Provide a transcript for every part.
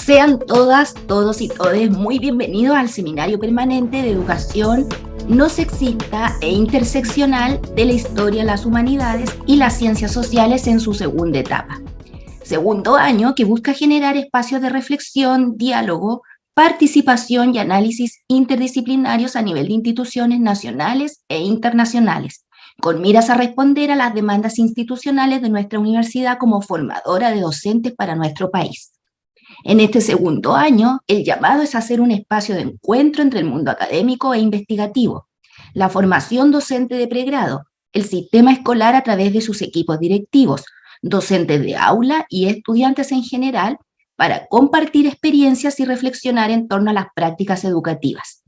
Sean todas, todos y todes muy bienvenidos al Seminario Permanente de Educación No Sexista e Interseccional de la Historia, las Humanidades y las Ciencias Sociales en su segunda etapa. Segundo año que busca generar espacios de reflexión, diálogo, participación y análisis interdisciplinarios a nivel de instituciones nacionales e internacionales, con miras a responder a las demandas institucionales de nuestra universidad como formadora de docentes para nuestro país. En este segundo año, el llamado es hacer un espacio de encuentro entre el mundo académico e investigativo, la formación docente de pregrado, el sistema escolar a través de sus equipos directivos, docentes de aula y estudiantes en general, para compartir experiencias y reflexionar en torno a las prácticas educativas.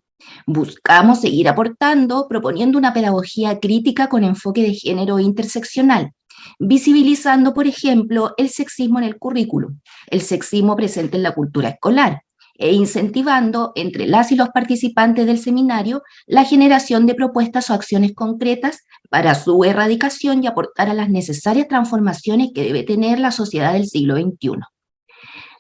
Buscamos seguir aportando, proponiendo una pedagogía crítica con enfoque de género interseccional, visibilizando, por ejemplo, el sexismo en el currículum, el sexismo presente en la cultura escolar, e incentivando entre las y los participantes del seminario la generación de propuestas o acciones concretas para su erradicación y aportar a las necesarias transformaciones que debe tener la sociedad del siglo XXI.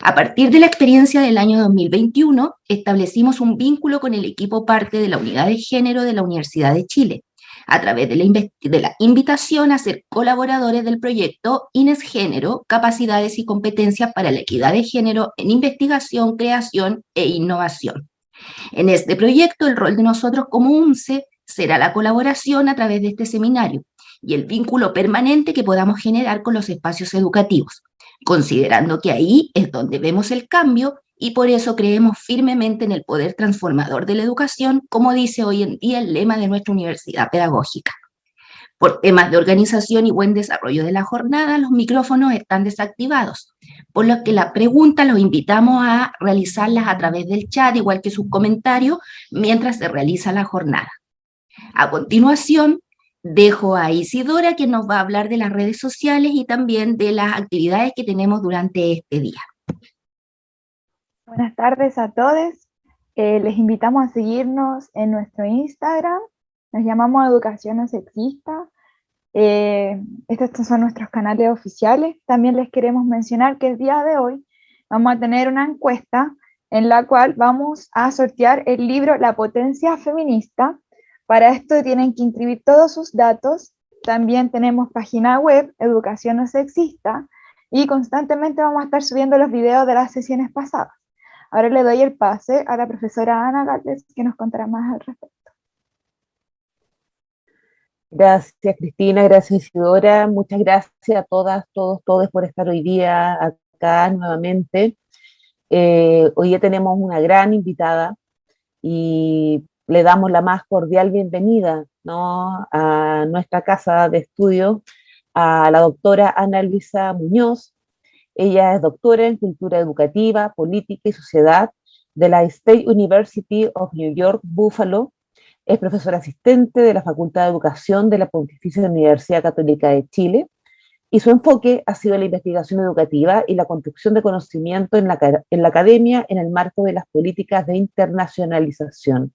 A partir de la experiencia del año 2021, establecimos un vínculo con el equipo parte de la Unidad de Género de la Universidad de Chile, a través de la invitación a ser colaboradores del proyecto INES Género, Capacidades y Competencias para la Equidad de Género en Investigación, Creación e Innovación. En este proyecto, el rol de nosotros como UNCE será la colaboración a través de este seminario y el vínculo permanente que podamos generar con los espacios educativos, considerando que ahí es donde vemos el cambio y por eso creemos firmemente en el poder transformador de la educación, como dice hoy en día el lema de nuestra universidad pedagógica. Por temas de organización y buen desarrollo de la jornada, los micrófonos están desactivados, por lo que las preguntas los invitamos a realizarlas a través del chat, igual que sus comentarios, mientras se realiza la jornada. A continuación, dejo a Isidora, que nos va a hablar de las redes sociales y también de las actividades que tenemos durante este día. Buenas tardes a todos. Les invitamos a seguirnos en nuestro Instagram. Nos llamamos Educación No Sexista. Estos son nuestros canales oficiales. También les queremos mencionar que el día de hoy vamos a tener una encuesta en la cual vamos a sortear el libro La Potencia Feminista. Para esto tienen que inscribir todos sus datos. También tenemos página web, Educación No Sexista, y constantemente vamos a estar subiendo los videos de las sesiones pasadas. Ahora le doy el pase a la profesora Ana Galvez, que nos contará más al respecto. Gracias, Cristina, gracias, Isidora. Muchas gracias a todas, todos por estar hoy día acá nuevamente. Hoy día tenemos una gran invitada y le damos la más cordial bienvenida, ¿no?, a nuestra casa de estudio, a la doctora Ana Luisa Muñoz. Ella es doctora en Cultura Educativa, Política y Sociedad de la State University of New York, Buffalo. Es profesora asistente de la Facultad de Educación de la Pontificia Universidad Católica de Chile y su enfoque ha sido la investigación educativa y la construcción de conocimiento en la academia en el marco de las políticas de internacionalización.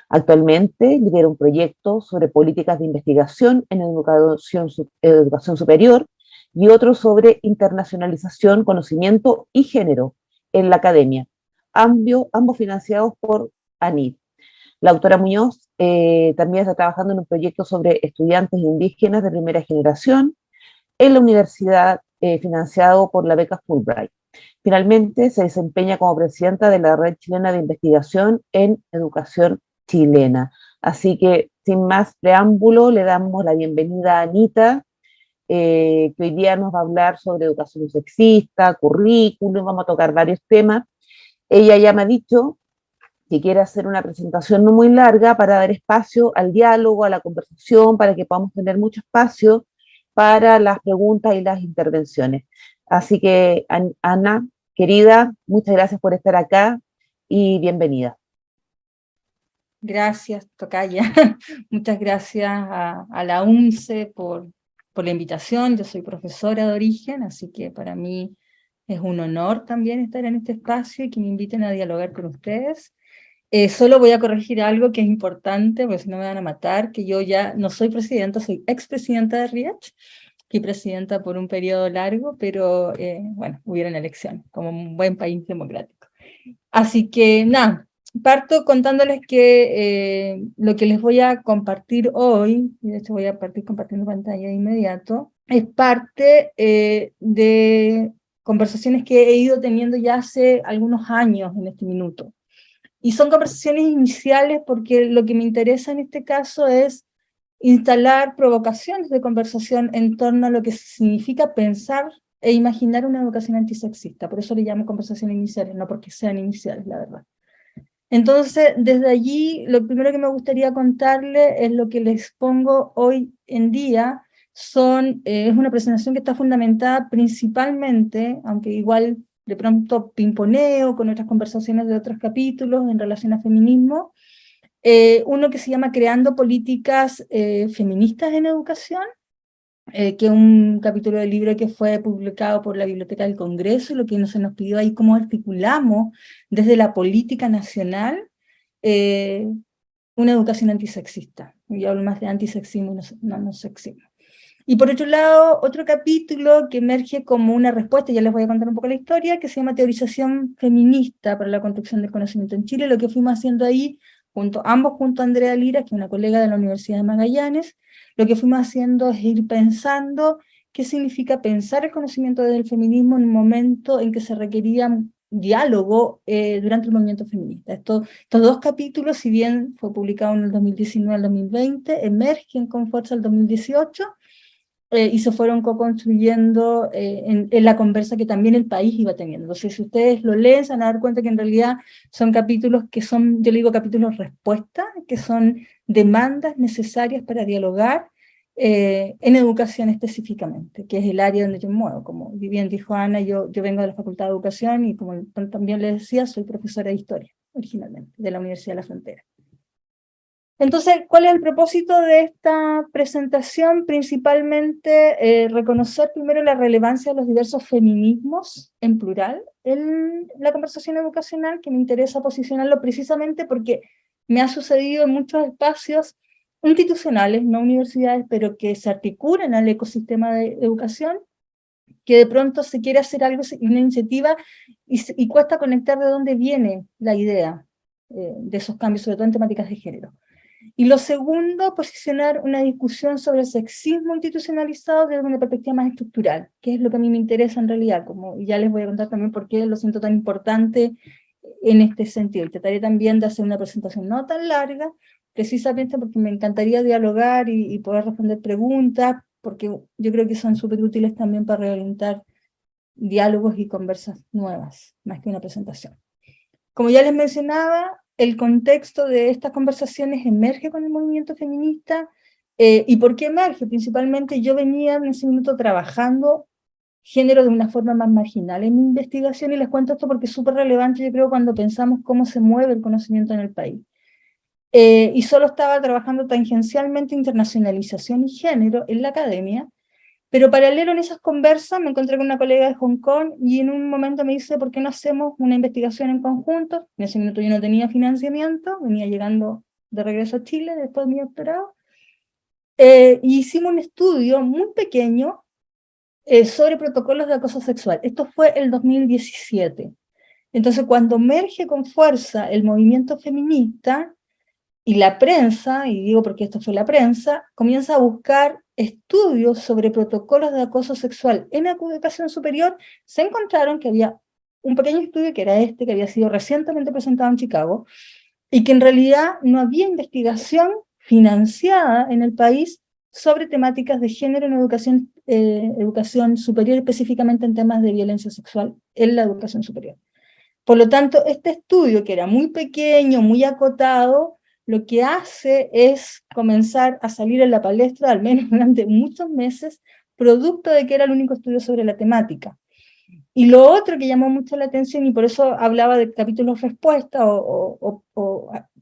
Actualmente lidera un proyecto sobre políticas de investigación en educación superior y otro sobre internacionalización, conocimiento y género en la academia, ambos financiados por ANID. La autora Muñoz también está trabajando en un proyecto sobre estudiantes indígenas de primera generación en la universidad, financiado por la beca Fulbright. Finalmente, se desempeña como presidenta de la Red Chilena de Investigación en Educación Chilena. Así que, sin más preámbulo, le damos la bienvenida a Anita, que hoy día nos va a hablar sobre educación sexista, currículum, vamos a tocar varios temas. Ella ya me ha dicho que quiere hacer una presentación no muy larga para dar espacio al diálogo, a la conversación, para que podamos tener mucho espacio para las preguntas y las intervenciones. Así que, Ana, querida, muchas gracias por estar acá y bienvenida. Gracias, tocaya. Muchas gracias a la UNCE por la invitación. Yo soy profesora de origen, así que para mí es un honor también estar en este espacio y que me inviten a dialogar con ustedes. Solo voy a corregir algo que es importante, porque si no me van a matar, que yo ya no soy presidenta, soy expresidenta de RIECH. fui presidenta por un periodo largo, pero bueno, hubieron elecciones, como un buen país democrático. Así que nada, parto contándoles que lo que les voy a compartir hoy, y de hecho voy a partir compartiendo pantalla de inmediato, es parte de conversaciones que he ido teniendo ya hace algunos años en este minuto. Y son conversaciones iniciales porque lo que me interesa en este caso es instalar provocaciones de conversación en torno a lo que significa pensar e imaginar una educación antisexista. Por eso le llamo conversaciones iniciales, no porque sean iniciales, la verdad. Entonces, desde allí, lo primero que me gustaría contarle es lo que les expongo hoy en día. Es una presentación que está fundamentada principalmente, aunque igual de pronto pimponeo con otras conversaciones de otros capítulos en relación a feminismo, uno que se llama Creando Políticas Feministas en Educación, que es un capítulo del libro que fue publicado por la Biblioteca del Congreso, y lo que se nos pidió ahí cómo articulamos desde la política nacional una educación antisexista. Yo hablo más de antisexismo, no sexismo. Y por otro lado, otro capítulo que emerge como una respuesta, ya les voy a contar un poco la historia, que se llama Teorización Feminista para la Construcción del Conocimiento en Chile. Lo que fuimos haciendo ahí, ambos junto a Andrea Lira, que es una colega de la Universidad de Magallanes, lo que fuimos haciendo es ir pensando qué significa pensar el conocimiento desde el feminismo en un momento en que se requería diálogo durante el movimiento feminista. Estos dos capítulos, si bien fue publicado en el 2019 al 2020, emergen con fuerza el 2018, y se fueron co-construyendo en la conversa que también el país iba teniendo. Entonces, si ustedes lo leen, se van a dar cuenta que en realidad son capítulos que son, yo le digo capítulos respuesta, que son demandas necesarias para dialogar en educación específicamente, que es el área donde yo me muevo. Como bien dijo Ana, yo vengo de la Facultad de Educación y como también les decía, soy profesora de Historia, originalmente, de la Universidad de la Frontera. Entonces, ¿cuál es el propósito de esta presentación? Principalmente reconocer primero la relevancia de los diversos feminismos en plural en la conversación educacional, que me interesa posicionarlo precisamente porque me ha sucedido en muchos espacios institucionales, no universidades, pero que se articulan al ecosistema de educación, que de pronto se quiere hacer algo, una iniciativa, y cuesta conectar de dónde viene la idea de esos cambios, sobre todo en temáticas de género. Y lo segundo, posicionar una discusión sobre el sexismo institucionalizado desde una perspectiva más estructural, que es lo que a mí me interesa en realidad, como ya les voy a contar también por qué lo siento tan importante en este sentido. Y trataré también de hacer una presentación no tan larga, precisamente porque me encantaría dialogar y poder responder preguntas, porque yo creo que son súper útiles también para reorientar diálogos y conversas nuevas, más que una presentación. Como ya les mencionaba, el contexto de estas conversaciones emerge con el movimiento feminista. ¿Y por qué emerge? Principalmente yo venía en ese minuto trabajando género de una forma más marginal en mi investigación, y les cuento esto porque es súper relevante, yo creo, cuando pensamos cómo se mueve el conocimiento en el país. Y solo estaba trabajando tangencialmente internacionalización y género en la academia, pero paralelo en esas conversas me encontré con una colega de Hong Kong y en un momento me dice, ¿por qué no hacemos una investigación en conjunto? En ese minuto yo no tenía financiamiento, venía llegando de regreso a Chile después de mi doctorado, y hicimos un estudio muy pequeño sobre protocolos de acoso sexual. Esto fue el 2017. Entonces, cuando emerge con fuerza el movimiento feminista, y la prensa, y digo porque esto fue la prensa, comienza a buscar estudios sobre protocolos de acoso sexual en la educación superior, se encontraron que había un pequeño estudio que era este, que había sido recientemente presentado en Chicago, y que en realidad no había investigación financiada en el país sobre temáticas de género en educación superior, específicamente en temas de violencia sexual en la educación superior. Por lo tanto, este estudio, que era muy pequeño, muy acotado, lo que hace es comenzar a salir en la palestra, al menos durante muchos meses, producto de que era el único estudio sobre la temática. Y lo otro que llamó mucho la atención, y por eso hablaba de capítulos respuesta o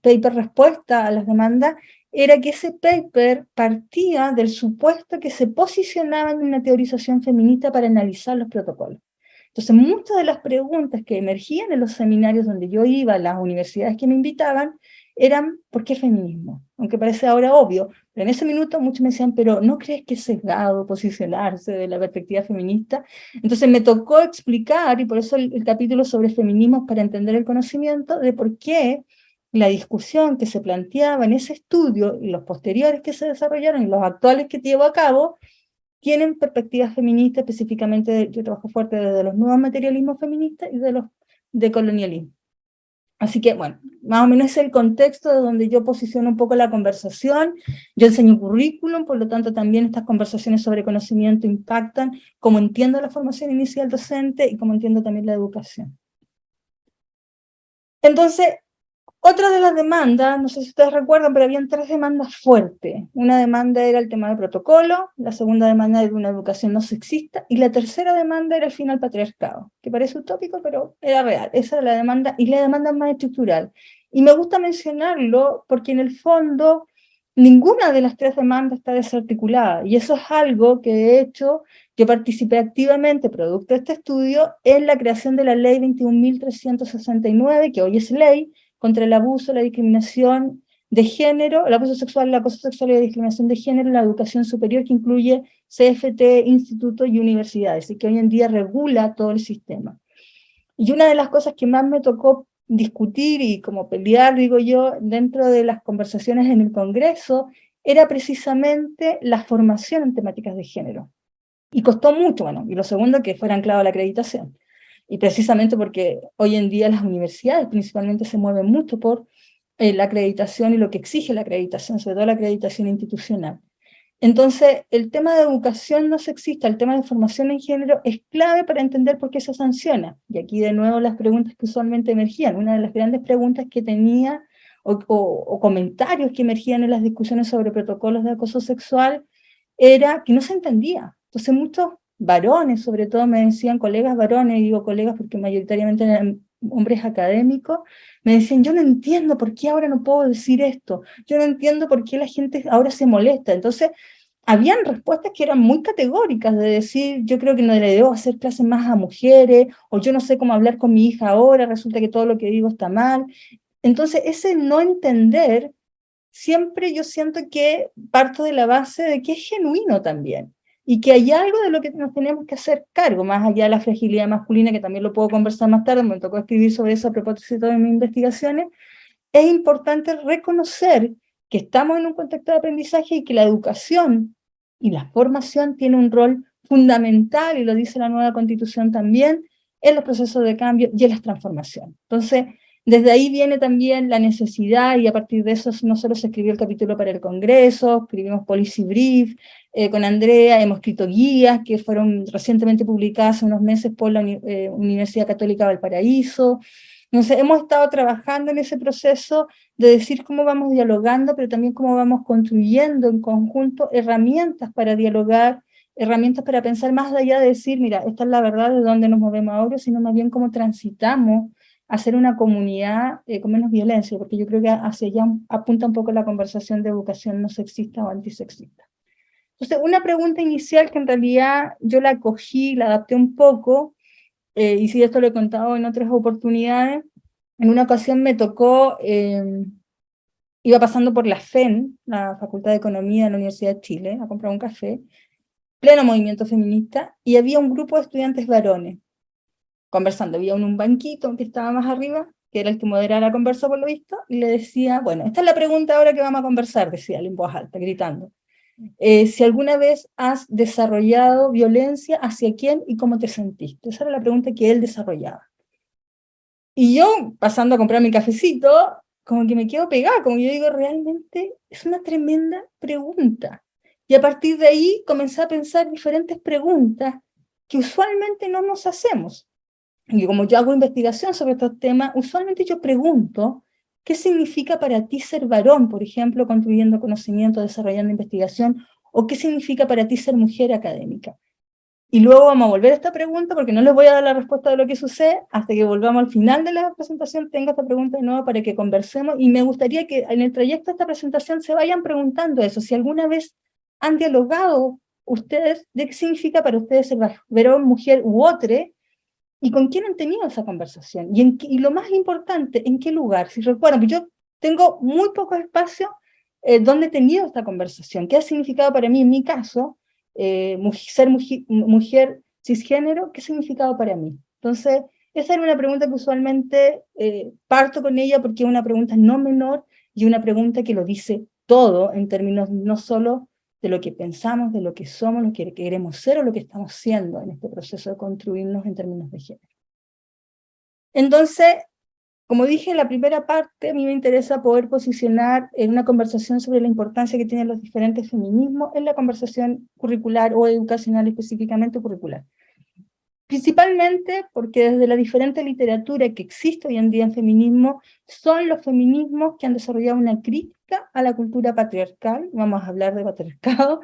paper respuesta a las demandas, era que ese paper partía del supuesto que se posicionaba en una teorización feminista para analizar los protocolos. Entonces, muchas de las preguntas que emergían en los seminarios donde yo iba, las universidades que me invitaban, eran ¿por qué feminismo? Aunque parece ahora obvio, Pero en ese minuto muchos me decían, pero ¿no crees que es sesgado posicionarse de la perspectiva feminista? Entonces me tocó explicar, y por eso el capítulo sobre feminismo, para entender el conocimiento, de por qué la discusión que se planteaba en ese estudio, y los posteriores que se desarrollaron, y los actuales que llevo a cabo, tienen perspectivas feministas, específicamente yo trabajo fuerte desde los nuevos materialismos feministas y de los decolonialismo. Así que, bueno, más o menos es el contexto de donde yo posiciono un poco la conversación. Yo enseño currículum, por lo tanto también estas conversaciones sobre conocimiento impactan cómo entiendo la formación inicial docente y cómo entiendo también la educación. Entonces, otra de las demandas, no sé si ustedes recuerdan, pero habían 3 demandas fuertes. Una demanda era el tema del protocolo, la segunda demanda era una educación no sexista, y la tercera demanda era el fin al patriarcado, que parece utópico, pero era real. Esa era la demanda, y la demanda más estructural. Y me gusta mencionarlo porque en el fondo ninguna de las 3 demandas está desarticulada, y eso es algo que de hecho yo participé activamente, producto de este estudio, en la creación de la ley 21.369, que hoy es ley, contra el abuso, la discriminación de género, el abuso sexual, el acoso sexual y la discriminación de género en la educación superior, que incluye CFT, institutos y universidades, y que hoy en día regula todo el sistema. Y una de las cosas que más me tocó discutir y como pelear, digo yo, dentro de las conversaciones en el Congreso, era precisamente la formación en temáticas de género. Y costó mucho, bueno, y lo segundo, que fuera anclado a la acreditación. Y precisamente porque hoy en día las universidades principalmente se mueven mucho por la acreditación y lo que exige la acreditación, sobre todo la acreditación institucional. Entonces, el tema de educación no sexista, el tema de formación en género, es clave para entender por qué se sanciona. Y aquí de nuevo las preguntas que usualmente emergían. Una de las grandes preguntas que tenía, o comentarios que emergían en las discusiones sobre protocolos de acoso sexual, era que no se entendía. Entonces muchos varones, sobre todo me decían, colegas varones, y digo colegas porque mayoritariamente eran hombres académicos, me decían, yo no entiendo por qué ahora no puedo decir esto, yo no entiendo por qué la gente ahora se molesta. Entonces, habían respuestas que eran muy categóricas, de decir, yo creo que no le debo hacer clases más a mujeres, o yo no sé cómo hablar con mi hija ahora, resulta que todo lo que digo está mal. Entonces, ese no entender, siempre yo siento que parto de la base de que es genuino también, y que hay algo de lo que nos tenemos que hacer cargo, más allá de la fragilidad masculina, que también lo puedo conversar más tarde, me tocó escribir sobre eso a propósito de mis investigaciones. Es importante reconocer que estamos en un contexto de aprendizaje y que la educación y la formación tiene un rol fundamental, y lo dice la nueva Constitución también, en los procesos de cambio y en las transformaciones. Entonces, desde ahí viene también la necesidad, y a partir de eso no solo se escribió el capítulo para el Congreso, escribimos Policy Brief, con Andrea hemos escrito guías que fueron recientemente publicadas hace unos meses por la Universidad Católica Valparaíso. Entonces hemos estado trabajando en ese proceso de decir cómo vamos dialogando, pero también cómo vamos construyendo en conjunto herramientas para dialogar, herramientas para pensar más allá de decir, mira, esta es la verdad de dónde nos movemos ahora, sino más bien cómo transitamos a ser una comunidad con menos violencia, porque yo creo que hacia allá apunta un poco la conversación de educación no sexista o antisexista. Entonces, una pregunta inicial que en realidad yo la cogí, la adapté un poco, y sí, esto lo he contado en otras oportunidades. En una ocasión me tocó, iba pasando por la FEN, la Facultad de Economía de la Universidad de Chile, a comprar un café, pleno movimiento feminista, y había un grupo de estudiantes varones conversando. Había un banquito que estaba más arriba, que era el que moderaba la conversa por lo visto, y le decía, bueno, esta es la pregunta ahora que vamos a conversar, decía él en voz alta, gritando. Si alguna vez has desarrollado violencia, ¿hacia quién y cómo te sentiste? Esa era la pregunta que él desarrollaba. Y yo, pasando a comprar mi cafecito, como que me quedo pegada, como yo digo, realmente es una tremenda pregunta. Y a partir de ahí comencé a pensar diferentes preguntas que usualmente no nos hacemos. Y como yo hago investigación sobre estos temas, usualmente yo pregunto, ¿qué significa para ti ser varón, por ejemplo, construyendo conocimiento, desarrollando investigación? ¿O qué significa para ti ser mujer académica? Y luego vamos a volver a esta pregunta, porque no les voy a dar la respuesta de lo que sucede, hasta que volvamos al final de la presentación, tengo esta pregunta de nuevo para que conversemos, y me gustaría que en el trayecto de esta presentación se vayan preguntando eso, si alguna vez han dialogado ustedes de qué significa para ustedes ser varón, mujer u otro, y con quién han tenido esa conversación, y lo más importante, en qué lugar. Si recuerdan, yo tengo muy poco espacio dónde he tenido esta conversación, qué ha significado para mí, en mi caso, ser mujer cisgénero, qué ha significado para mí. Entonces, esa era una pregunta que usualmente parto con ella porque es una pregunta no menor y una pregunta que lo dice todo en términos no solo de lo que pensamos, de lo que somos, lo que queremos ser o lo que estamos siendo en este proceso de construirnos en términos de género. Entonces, como dije en la primera parte, a mí me interesa poder posicionar en una conversación sobre la importancia que tienen los diferentes feminismos en la conversación curricular o educacional, específicamente curricular. Principalmente porque desde la diferente literatura que existe hoy en día en feminismo, son los feminismos que han desarrollado una crítica a la cultura patriarcal, vamos a hablar de patriarcado,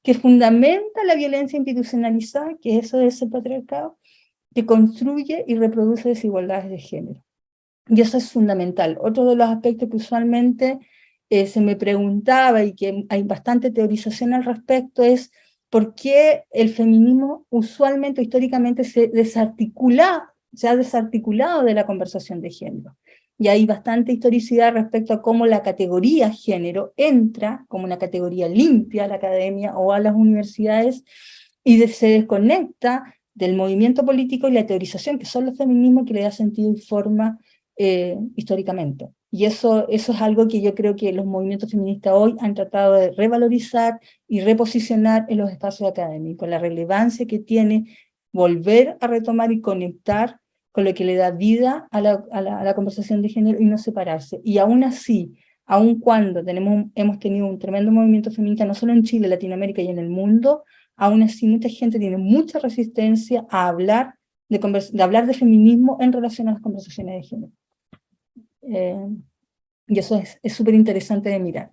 que fundamenta la violencia institucionalizada, que eso es el patriarcado, que construye y reproduce desigualdades de género. Y eso es fundamental. Otro de los aspectos que usualmente se me preguntaba y que hay bastante teorización al respecto es por qué el feminismo usualmente, históricamente, se ha desarticulado de la conversación de género. Y hay bastante historicidad respecto a cómo la categoría género entra como una categoría limpia a la academia o a las universidades y se desconecta del movimiento político y la teorización, que son los feminismos, que le da sentido y forma históricamente. Y eso es algo que yo creo que los movimientos feministas hoy han tratado de revalorizar y reposicionar en los espacios académicos, la relevancia que tiene volver a retomar y conectar con lo que le da vida a la conversación de género y no separarse. Y aún así, aun cuando hemos tenido un tremendo movimiento feminista, no solo en Chile, Latinoamérica y en el mundo, aún así mucha gente tiene mucha resistencia a hablar de feminismo en relación a las conversaciones de género. Y eso es súper interesante de mirar.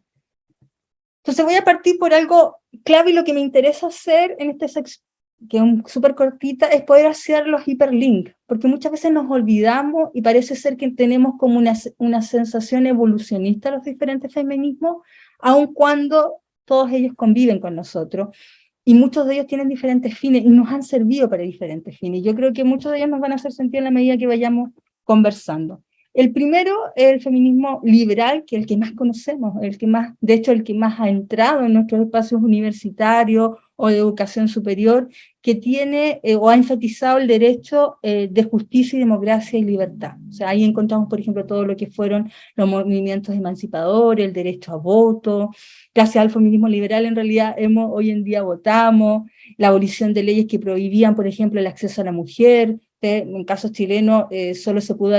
Entonces voy a partir por algo clave, y lo que me interesa hacer en este sección, que es súper cortita, es poder hacer los hiperlinks, porque muchas veces nos olvidamos y parece ser que tenemos como una sensación evolucionista los diferentes feminismos, aun cuando todos ellos conviven con nosotros, y muchos de ellos tienen diferentes fines y nos han servido para diferentes fines. Yo creo que muchos de ellos nos van a hacer sentido en la medida que vayamos conversando. El primero es el feminismo liberal, que es el que más conocemos, de hecho el que más ha entrado en nuestros espacios universitarios o de educación superior, que tiene o ha enfatizado el derecho de justicia y democracia y libertad. O sea, ahí encontramos, por ejemplo, todo lo que fueron los movimientos emancipadores, el derecho a voto. Gracias al feminismo liberal, en realidad, hoy en día votamos, la abolición de leyes que prohibían, por ejemplo, el acceso a la mujer. En casos chilenos, solo se pudo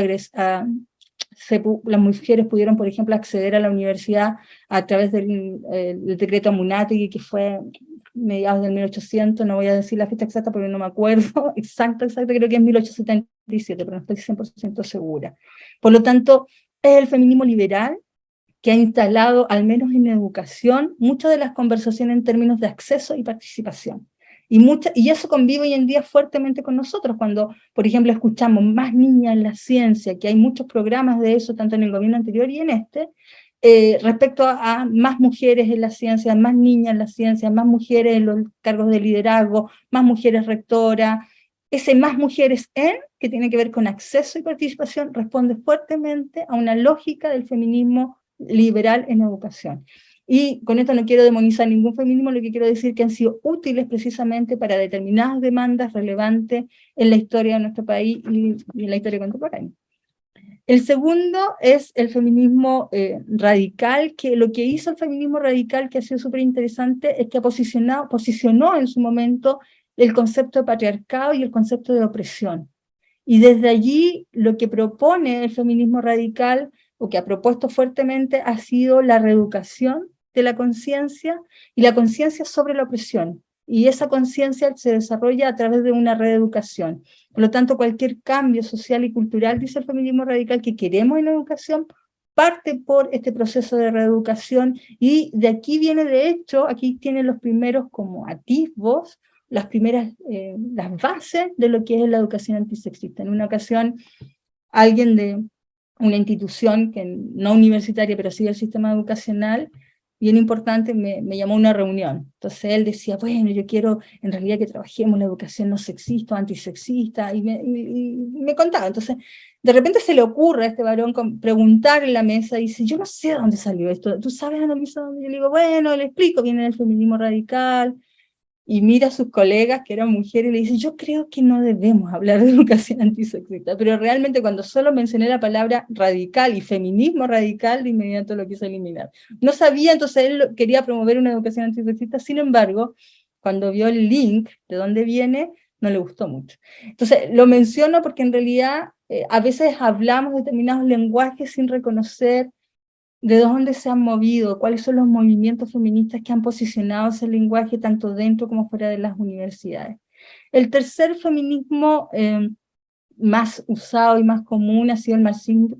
las mujeres pudieron, por ejemplo, acceder a la universidad a través del decreto Munátegui, que fue mediados del 1800, no voy a decir la fecha exacta porque no me acuerdo, exacto, creo que es 1877, pero no estoy 100% segura. Por lo tanto, es el feminismo liberal que ha instalado, al menos en educación, muchas de las conversaciones en términos de acceso y participación. Y eso convive hoy en día fuertemente con nosotros, cuando, por ejemplo, escuchamos más niñas en la ciencia, que hay muchos programas de eso, tanto en el gobierno anterior y en este, respecto a más mujeres en la ciencia, más niñas en la ciencia, más mujeres en los cargos de liderazgo, más mujeres rectoras. Ese más mujeres que tiene que ver con acceso y participación, responde fuertemente a una lógica del feminismo liberal en educación. Y con esto no quiero demonizar ningún feminismo, lo que quiero decir que han sido útiles precisamente para determinadas demandas relevantes en la historia de nuestro país y en la historia contemporánea. El segundo es el feminismo radical, que lo que hizo el feminismo radical, que ha sido súper interesante, es que posicionó en su momento el concepto de patriarcado y el concepto de opresión. Y desde allí lo que propone el feminismo radical, o que ha propuesto fuertemente, ha sido la reeducación de la conciencia y la conciencia sobre la opresión. Y esa conciencia se desarrolla a través de una reeducación. Por lo tanto, cualquier cambio social y cultural, dice el feminismo radical, que queremos en la educación, parte por este proceso de reeducación, y de aquí viene, de hecho, aquí tienen los primeros como atisbos, las bases de lo que es la educación antisexista. En una ocasión, alguien de una institución que no universitaria, pero sí del sistema educacional, bien importante, me llamó a una reunión. Entonces él decía, bueno, yo quiero en realidad que trabajemos la educación no sexista o antisexista, y me contaba. Entonces de repente se le ocurre a este varón preguntar en la mesa, y dice, yo no sé de dónde salió esto, ¿tú sabes, Annalisa, dónde? Yo le digo, bueno, le explico, viene del feminismo radical, y mira a sus colegas que eran mujeres y le dice, yo creo que no debemos hablar de educación antisexista, pero realmente cuando solo mencioné la palabra radical y feminismo radical, de inmediato lo quiso eliminar. No sabía, entonces él quería promover una educación antisexista, sin embargo, cuando vio el link de dónde viene, no le gustó mucho. Entonces, lo menciono porque en realidad a veces hablamos determinados lenguajes sin reconocer de dónde se han movido, cuáles son los movimientos feministas que han posicionado ese lenguaje tanto dentro como fuera de las universidades. El tercer feminismo más usado y más común ha sido el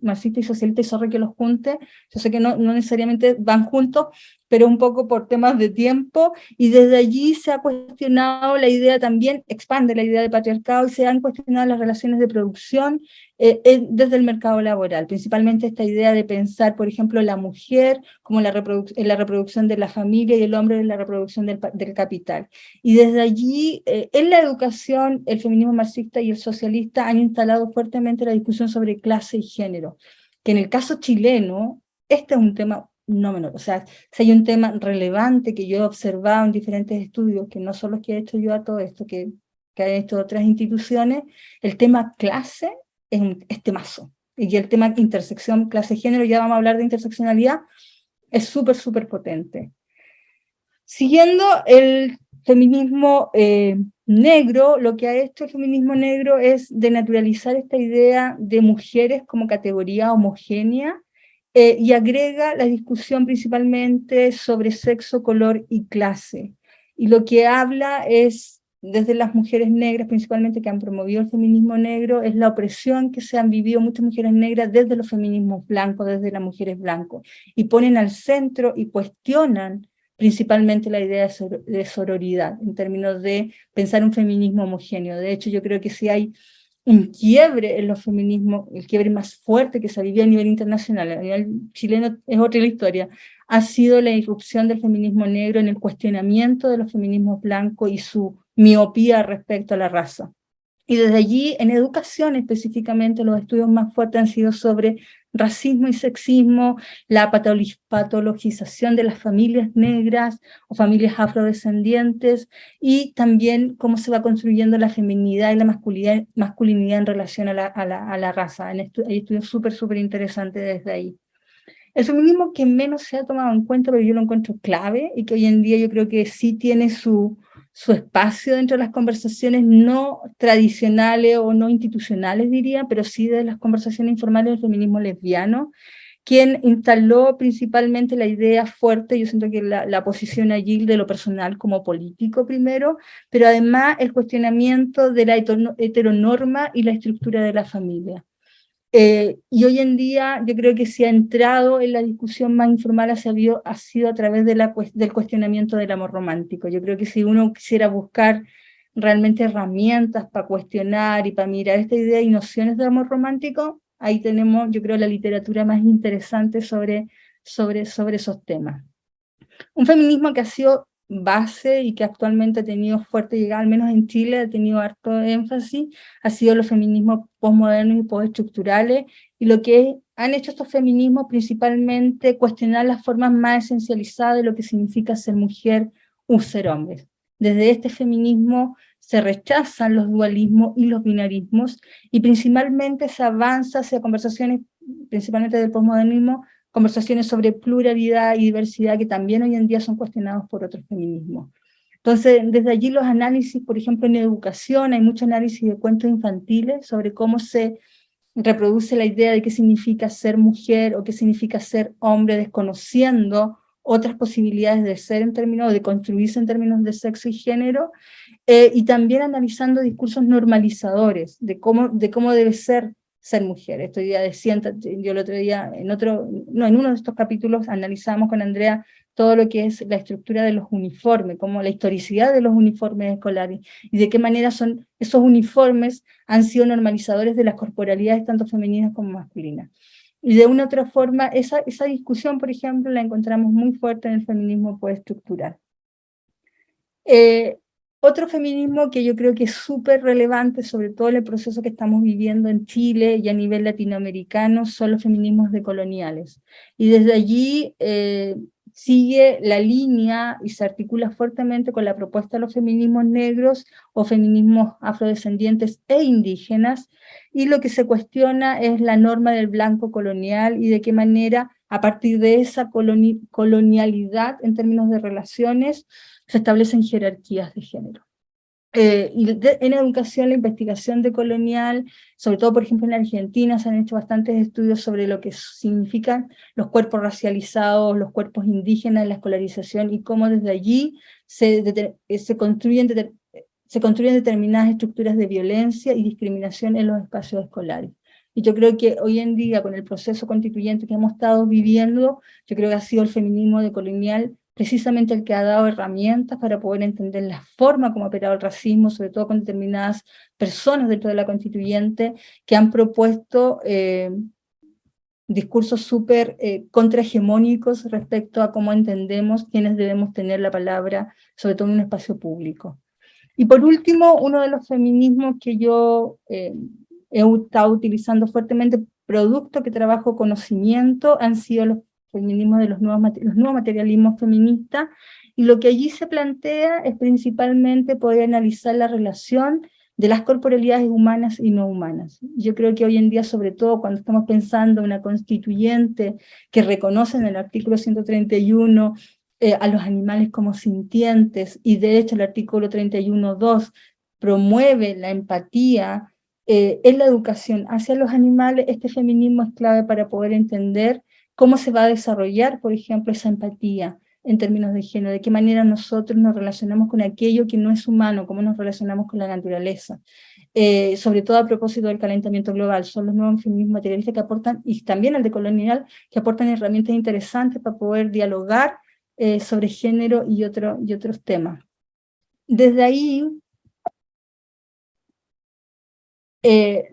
marxista y socialista, y sorry que los junte, yo sé que no necesariamente van juntos, pero un poco por temas de tiempo, y desde allí se ha cuestionado la idea también, expande la idea de patriarcado, y se han cuestionado las relaciones de producción desde el mercado laboral, principalmente esta idea de pensar, por ejemplo, la mujer como en la reproducción de la familia y el hombre en la reproducción del capital. Y desde allí, en la educación, el feminismo marxista y el socialista han instalado fuertemente la discusión sobre clase y género, que en el caso chileno, este es un tema no menor. O sea, si hay un tema relevante que yo he observado en diferentes estudios, que no son los que he hecho yo a todo esto, que han hecho otras instituciones, el tema clase es temazo. Y el tema intersección, clase-género, ya vamos a hablar de interseccionalidad, es súper, súper potente. Siguiendo el feminismo negro, lo que ha hecho el feminismo negro es denaturalizar esta idea de mujeres como categoría homogénea y agrega la discusión principalmente sobre sexo, color y clase. Y lo que habla es, desde las mujeres negras principalmente que han promovido el feminismo negro, es la opresión que se han vivido muchas mujeres negras desde los feminismos blancos, desde las mujeres blancas, y ponen al centro y cuestionan principalmente la idea de sororidad, en términos de pensar un feminismo homogéneo. De hecho, yo creo que si hay un quiebre en los feminismos, el quiebre más fuerte que se ha vivido a nivel internacional, a nivel chileno es otra la historia, ha sido la irrupción del feminismo negro en el cuestionamiento de los feminismos blancos y su miopía respecto a la raza. Y desde allí, en educación específicamente, los estudios más fuertes han sido sobre racismo y sexismo, la patologización de las familias negras o familias afrodescendientes, y también cómo se va construyendo la feminidad y la masculinidad en relación a la raza. Hay estudios súper, súper interesantes desde ahí. El feminismo que menos se ha tomado en cuenta, pero yo lo encuentro clave, y que hoy en día yo creo que sí tiene su espacio dentro de las conversaciones no tradicionales o no institucionales, diría, pero sí de las conversaciones informales del feminismo lesbiano, quien instaló principalmente la idea fuerte, yo siento que la posición allí de lo personal como político primero, pero además el cuestionamiento de la heteronorma y la estructura de la familia. Y hoy en día yo creo que se ha entrado en la discusión más informal, ha sido a través de del cuestionamiento del amor romántico. Yo creo que si uno quisiera buscar realmente herramientas para cuestionar y para mirar esta idea y nociones de amor romántico, ahí tenemos, yo creo, la literatura más interesante sobre esos temas. Un feminismo que ha sido base y que actualmente ha tenido fuerte llegada, al menos en Chile, ha tenido harto énfasis, ha sido los feminismos postmodernos y postestructurales, y lo que han hecho estos feminismos principalmente cuestionar las formas más esencializadas de lo que significa ser mujer o ser hombre. Desde este feminismo se rechazan los dualismos y los binarismos, y principalmente se avanza hacia conversaciones, principalmente del postmodernismo, conversaciones sobre pluralidad y diversidad que también hoy en día son cuestionados por otros feminismos. Entonces, desde allí los análisis, por ejemplo, en educación, hay mucho análisis de cuentos infantiles sobre cómo se reproduce la idea de qué significa ser mujer o qué significa ser hombre, desconociendo otras posibilidades de ser en términos, de construirse en términos de sexo y género, y también analizando discursos normalizadores de cómo debe ser mujer. Esto ya decía, yo el otro día, en uno de estos capítulos analizamos con Andrea todo lo que es la estructura de los uniformes, como la historicidad de los uniformes escolares, y de qué manera esos uniformes han sido normalizadores de las corporalidades tanto femeninas como masculinas. Y de una u otra forma, esa discusión, por ejemplo, la encontramos muy fuerte en el feminismo postestructural. otro feminismo que yo creo que es súper relevante, sobre todo en el proceso que estamos viviendo en Chile y a nivel latinoamericano, son los feminismos decoloniales. Y desde allí sigue la línea y se articula fuertemente con la propuesta de los feminismos negros o feminismos afrodescendientes e indígenas, y lo que se cuestiona es la norma del blanco colonial y de qué manera, a partir de esa colonialidad en términos de relaciones, se establecen jerarquías de género. En educación, la investigación decolonial, sobre todo, por ejemplo, en Argentina, se han hecho bastantes estudios sobre lo que significan los cuerpos racializados, los cuerpos indígenas, la escolarización, y cómo desde allí se construyen determinadas estructuras de violencia y discriminación en los espacios escolares. Y yo creo que hoy en día, con el proceso constituyente que hemos estado viviendo, yo creo que ha sido el feminismo decolonial precisamente el que ha dado herramientas para poder entender la forma como ha operado el racismo, sobre todo con determinadas personas dentro de la constituyente, que han propuesto discursos súper contrahegemónicos respecto a cómo entendemos quiénes debemos tener la palabra, sobre todo en un espacio público. Y por último, uno de los feminismos que yo he estado utilizando fuertemente, producto que trabajo conocimiento, han sido los feminismos de los nuevos materialismos feministas, y lo que allí se plantea es principalmente poder analizar la relación de las corporalidades humanas y no humanas. Yo creo que hoy en día, sobre todo cuando estamos pensando en una constituyente que reconoce en el artículo 131 a los animales como sintientes, y de hecho el artículo 31.2 promueve la empatía en la educación hacia los animales, este feminismo es clave para poder entender cómo se va a desarrollar, por ejemplo, esa empatía en términos de género, de qué manera nosotros nos relacionamos con aquello que no es humano, cómo nos relacionamos con la naturaleza. Sobre todo a propósito del calentamiento global, son los nuevos feminismos materialistas que aportan, y también el decolonial, que aportan herramientas interesantes para poder dialogar sobre género y otros temas. Desde ahí,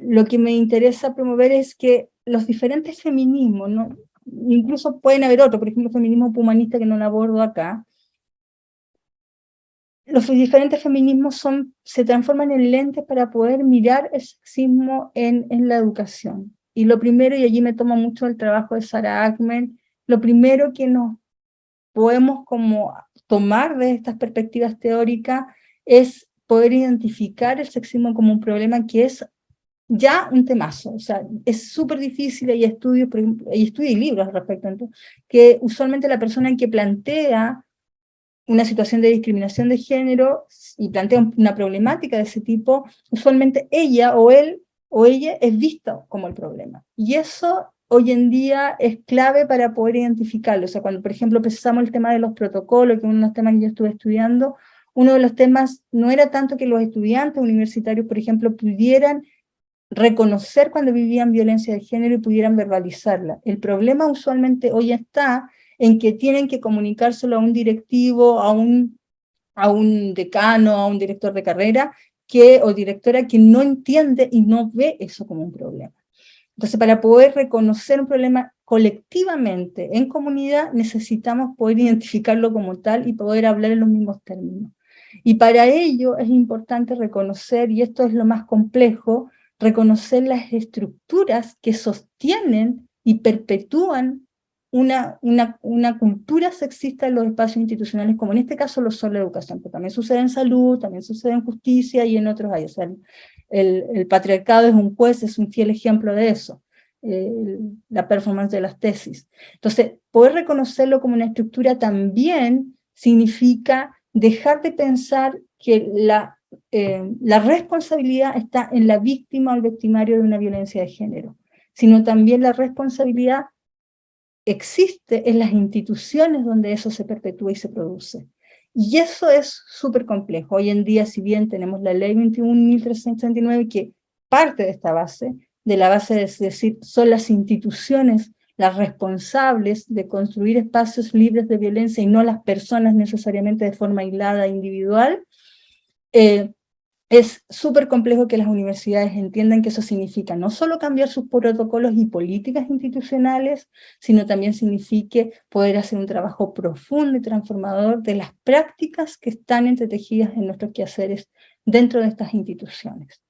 lo que me interesa promover es que los diferentes feminismos, ¿no? Incluso pueden haber otros, por ejemplo, el feminismo humanista, que no lo abordo acá. Los diferentes feminismos se transforman en lentes para poder mirar el sexismo en la educación. Y lo primero, y allí me tomo mucho el trabajo de Sarah Ackman, lo primero que nos podemos como tomar de estas perspectivas teóricas es poder identificar el sexismo como un problema que es ya un temazo, o sea, es súper difícil, hay estudios, por ejemplo, hay estudios y libros al respecto, que usualmente la persona que plantea una situación de discriminación de género y plantea una problemática de ese tipo, usualmente ella o él o ella es vista como el problema. Y eso hoy en día es clave para poder identificarlo. O sea, cuando, por ejemplo, pensamos el tema de los protocolos, que es uno de los temas que yo estuve estudiando, uno de los temas no era tanto que los estudiantes universitarios, por ejemplo, pudieran reconocer cuando vivían violencia de género y pudieran verbalizarla. El problema usualmente hoy está en que tienen que comunicárselo a un directivo, a un decano, a un director de carrera o directora que no entiende y no ve eso como un problema. Entonces, para poder reconocer un problema colectivamente en comunidad, necesitamos poder identificarlo como tal y poder hablar en los mismos términos. Y para ello es importante reconocer, y esto es lo más complejo, reconocer las estructuras que sostienen y perpetúan una cultura sexista en los espacios institucionales, como en este caso lo son la educación, pero también sucede en salud, también sucede en justicia y en otros áreas. O sea, el patriarcado es un juez, es un fiel ejemplo de eso, la performance de las tesis. Entonces, poder reconocerlo como una estructura también significa dejar de pensar que la responsabilidad está en la víctima o el victimario de una violencia de género, sino también la responsabilidad existe en las instituciones donde eso se perpetúa y se produce. Y eso es súper complejo. Hoy en día, si bien tenemos la ley 21.339 que parte de esta base, de la base de decir, son las instituciones las responsables de construir espacios libres de violencia y no las personas necesariamente de forma aislada e individual, es súper complejo que las universidades entiendan que eso significa no solo cambiar sus protocolos y políticas institucionales, sino también signifique poder hacer un trabajo profundo y transformador de las prácticas que están entretejidas en nuestros quehaceres dentro de estas instituciones.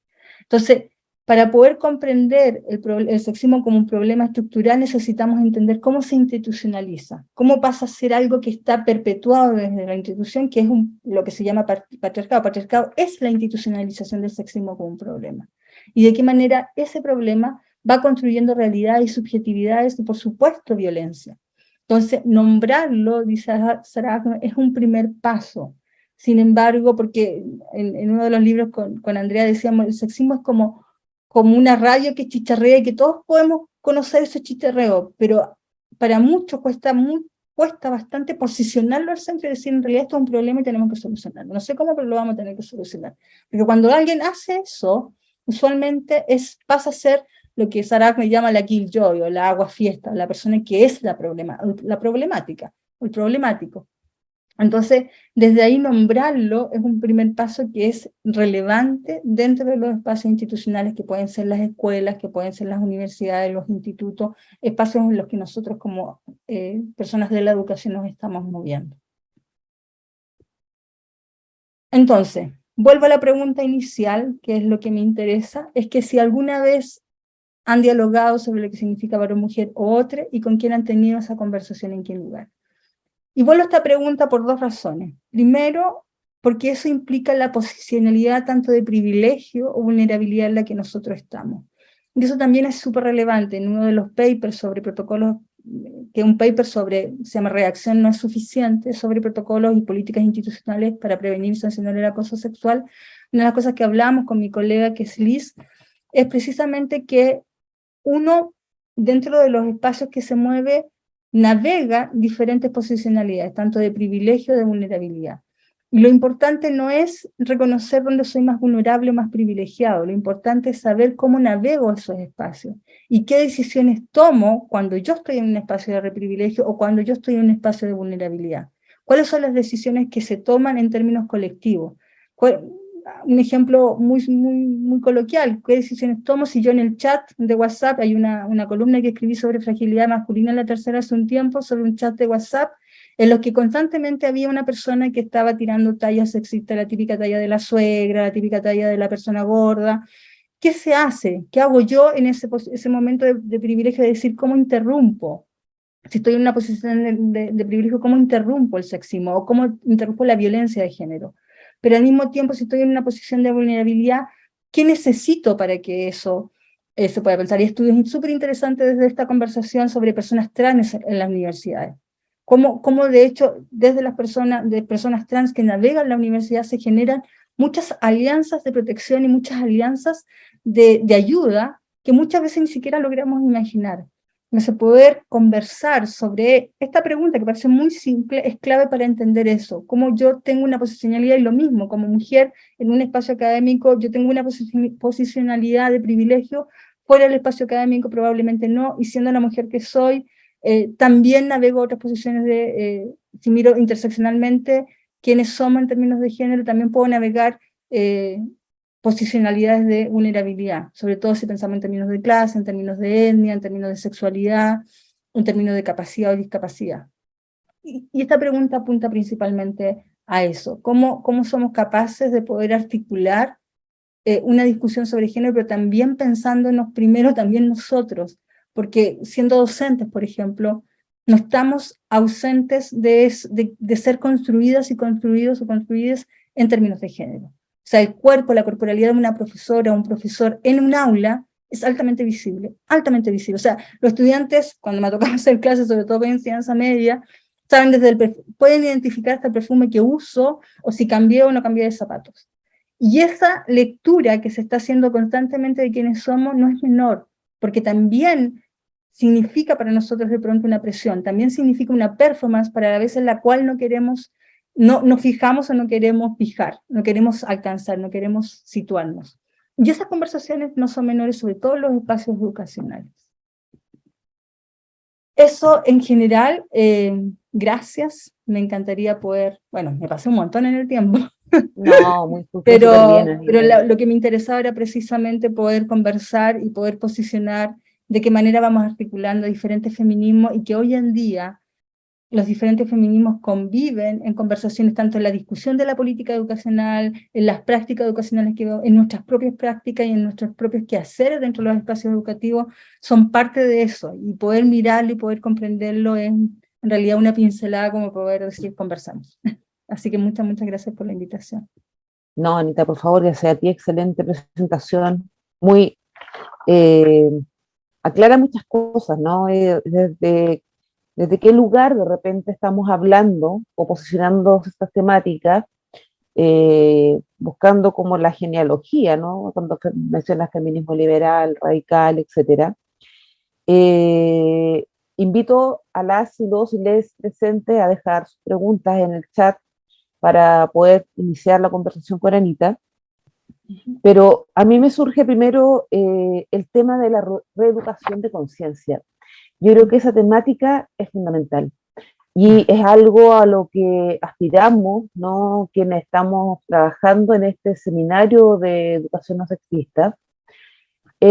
Entonces, para poder comprender el sexismo como un problema estructural, necesitamos entender cómo se institucionaliza, cómo pasa a ser algo que está perpetuado desde la institución, que es lo que se llama patriarcado. Patriarcado es la institucionalización del sexismo como un problema. Y de qué manera ese problema va construyendo realidades y subjetividades y, por supuesto, violencia. Entonces, nombrarlo, dice Sarah Ackman, es un primer paso. Sin embargo, porque en uno de los libros con Andrea decíamos, el sexismo es como una radio que chicharrea y que todos podemos conocer ese chicharreo, pero para muchos cuesta bastante posicionarlo al centro y decir, en realidad esto es un problema y tenemos que solucionarlo. No sé cómo, pero lo vamos a tener que solucionar. Porque cuando alguien hace eso, usualmente pasa a ser lo que Sarah Ackman llama la killjoy, o la aguafiesta, la persona que es la problemática, o el problemático. Entonces, desde ahí nombrarlo es un primer paso que es relevante dentro de los espacios institucionales que pueden ser las escuelas, que pueden ser las universidades, los institutos, espacios en los que nosotros como personas de la educación nos estamos moviendo. Entonces, vuelvo a la pregunta inicial, que es lo que me interesa, es que si alguna vez han dialogado sobre lo que significa varón, mujer o otro, y con quién han tenido esa conversación, en qué lugar. Y vuelvo a esta pregunta por dos razones. Primero, porque eso implica la posicionalidad tanto de privilegio o vulnerabilidad en la que nosotros estamos. Y eso también es súper relevante. En uno de los papers sobre protocolos, que un paper se llama Reacción no es suficiente, sobre protocolos y políticas institucionales para prevenir y sancionar el acoso sexual, una de las cosas que hablamos con mi colega, que es Liz, es precisamente que uno, dentro de los espacios que se mueve, navega diferentes posicionalidades, tanto de privilegio, de vulnerabilidad. Y lo importante no es reconocer dónde soy más vulnerable o más privilegiado, lo importante es saber cómo navego esos espacios y qué decisiones tomo cuando yo estoy en un espacio de privilegio o cuando yo estoy en un espacio de vulnerabilidad. ¿Cuáles son las decisiones que se toman en términos colectivos? Un ejemplo muy coloquial, ¿qué decisiones tomo si yo en el chat de WhatsApp, hay una columna que escribí sobre fragilidad masculina en La Tercera hace un tiempo, sobre un chat de WhatsApp, en los que constantemente había una persona que estaba tirando tallas sexistas, la típica talla de la suegra, la típica talla de la persona gorda. ¿Qué se hace? ¿Qué hago yo en ese momento de privilegio de decir cómo interrumpo? Si estoy en una posición de privilegio, ¿cómo interrumpo el sexismo? ¿O cómo interrumpo la violencia de género? Pero al mismo tiempo, si estoy en una posición de vulnerabilidad, ¿qué necesito para que eso se pueda pensar? Y estudios súper interesantes desde esta conversación sobre personas trans en las universidades. Cómo de hecho, desde las personas trans que navegan la universidad se generan muchas alianzas de protección y muchas alianzas de ayuda que muchas veces ni siquiera logramos imaginar. Entonces, poder conversar sobre esta pregunta, que parece muy simple, es clave para entender eso. Cómo yo tengo una posicionalidad, y lo mismo, como mujer en un espacio académico, yo tengo una posicionalidad de privilegio, fuera del espacio académico probablemente no, y siendo la mujer que soy, también navego otras posiciones si miro interseccionalmente, quiénes somos en términos de género, también puedo navegar posicionalidades de vulnerabilidad, sobre todo si pensamos en términos de clase, en términos de etnia, en términos de sexualidad, en términos de capacidad o discapacidad. Y esta pregunta apunta principalmente a eso, ¿cómo somos capaces de poder articular una discusión sobre género, pero también pensándonos primero también nosotros, porque siendo docentes, por ejemplo, no estamos ausentes de ser construidas y construidos o construidas en términos de género. O sea, el cuerpo, la corporalidad de una profesora o un profesor en un aula es altamente visible, altamente visible. O sea, los estudiantes, cuando me tocaba hacer clases, sobre todo en enseñanza media, saben pueden identificar hasta el perfume que uso, o si cambié o no cambié de zapatos. Y esa lectura que se está haciendo constantemente de quiénes somos no es menor, porque también significa para nosotros de pronto una presión, también significa una performance para la vez en la cual no queremos, no fijamos o no queremos fijar, no queremos alcanzar, no queremos situarnos. Y esas conversaciones no son menores, sobre todo en los espacios educacionales. Eso en general, gracias, me encantaría poder, bueno, me pasé un montón en el tiempo, No, muy súper bien, Pero Anita. lo que me interesaba era precisamente poder conversar y poder posicionar de qué manera vamos articulando diferentes feminismos y que hoy en día los diferentes feminismos conviven en conversaciones tanto en la discusión de la política educacional, en las prácticas educacionales, en nuestras propias prácticas y en nuestros propios quehaceres dentro de los espacios educativos, son parte de eso, y poder mirarlo y poder comprenderlo es en realidad una pincelada como poder decir conversamos. Así que muchas, muchas gracias por la invitación. No, Anita, por favor, que sea a ti, excelente presentación, muy, eh, aclara muchas cosas, ¿no? Desde qué lugar de repente estamos hablando o posicionando estas temáticas, buscando como la genealogía, ¿no? Cuando mencionas feminismo liberal, radical, etcétera. Eh, Invito a las y los y les presentes a dejar sus preguntas en el chat para poder iniciar la conversación con Anita. Pero a mí me surge primero el tema de la reeducación de conciencia. Yo creo que esa temática es fundamental y es algo a lo que aspiramos, ¿no? Quienes estamos trabajando en este seminario de educación no sexista,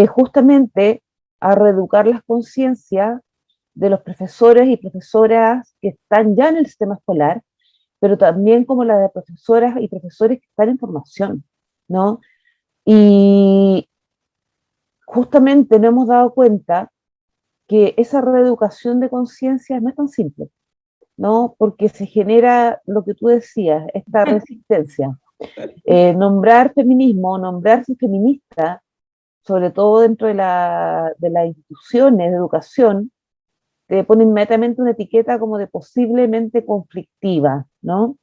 justamente a reeducar las conciencias de los profesores y profesoras que están ya en el sistema escolar, pero también como la de profesoras y profesores que están en formación, ¿no? Y justamente nos hemos dado cuenta que esa reeducación de conciencia no es tan simple, ¿no? Porque se genera lo que tú decías, esta resistencia. Nombrar feminismo, nombrarse feminista, sobre todo dentro de las instituciones de educación, te pone inmediatamente una etiqueta como de posiblemente conflictiva, ¿no?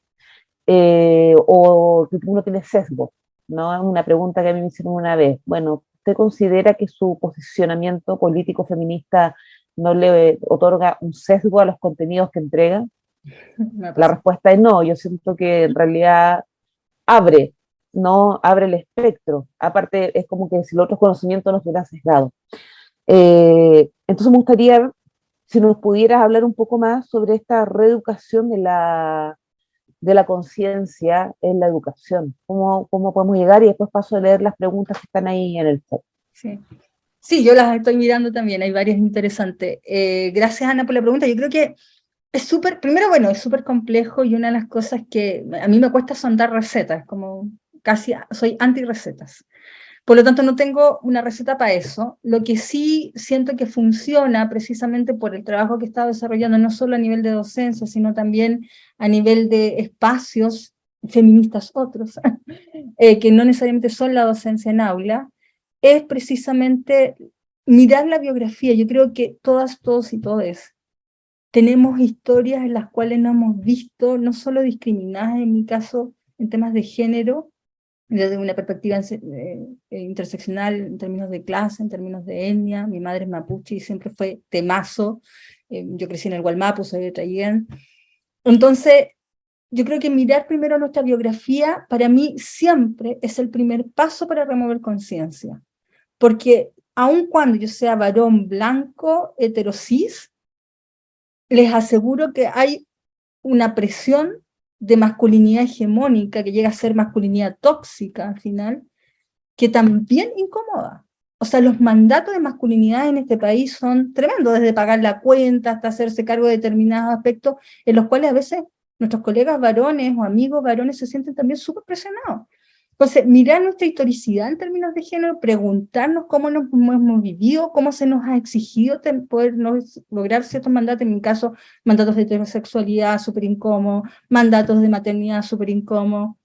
O que uno tiene sesgo, ¿no? Es una pregunta que a mí me hicieron una vez. Bueno, ¿usted considera que su posicionamiento político feminista no le otorga un sesgo a los contenidos que entrega? La respuesta es no, yo siento que en realidad abre, no abre el espectro. Aparte, es como que si los otros conocimientos nos hubieran sesgado. Entonces me gustaría si nos pudieras hablar un poco más sobre esta reeducación de la conciencia en la educación. ¿Cómo podemos llegar? Y después paso a leer las preguntas que están ahí en el chat. Sí. Sí, yo las estoy mirando también, hay varias interesantes. Gracias, Ana, por la pregunta. Yo creo que es súper, primero, bueno, es súper complejo y una de las cosas que a mí me cuesta son dar recetas, como casi soy anti-recetas. Por lo tanto, no tengo una receta para eso. Lo que sí siento que funciona precisamente por el trabajo que he estado desarrollando, no solo a nivel de docencia, sino también a nivel de espacios feministas otros, que no necesariamente son la docencia en aula, es precisamente mirar la biografía. Yo creo que todas, todos y todes tenemos historias en las cuales nos hemos visto no solo discriminadas, en mi caso, en temas de género, desde una perspectiva interseccional en términos de clase, en términos de etnia. Mi madre es mapuche y siempre fue temazo. Yo crecí en el Gualmapu, soy de Traiguén. Entonces, yo creo que mirar primero nuestra biografía, para mí siempre es el primer paso para remover conciencia. Porque aun cuando yo sea varón blanco, heterosis, les aseguro que hay una presión de masculinidad hegemónica, que llega a ser masculinidad tóxica al final, que también incomoda. O sea, los mandatos de masculinidad en este país son tremendos, desde pagar la cuenta hasta hacerse cargo de determinados aspectos, en los cuales a veces nuestros colegas varones o amigos varones se sienten también súper presionados. Entonces, mirar nuestra historicidad en términos de género, preguntarnos cómo nos hemos vivido, cómo se nos ha exigido poder lograr ciertos mandatos, en mi caso, mandatos de heterosexualidad súper incómodos, mandatos de maternidad súper incómodos,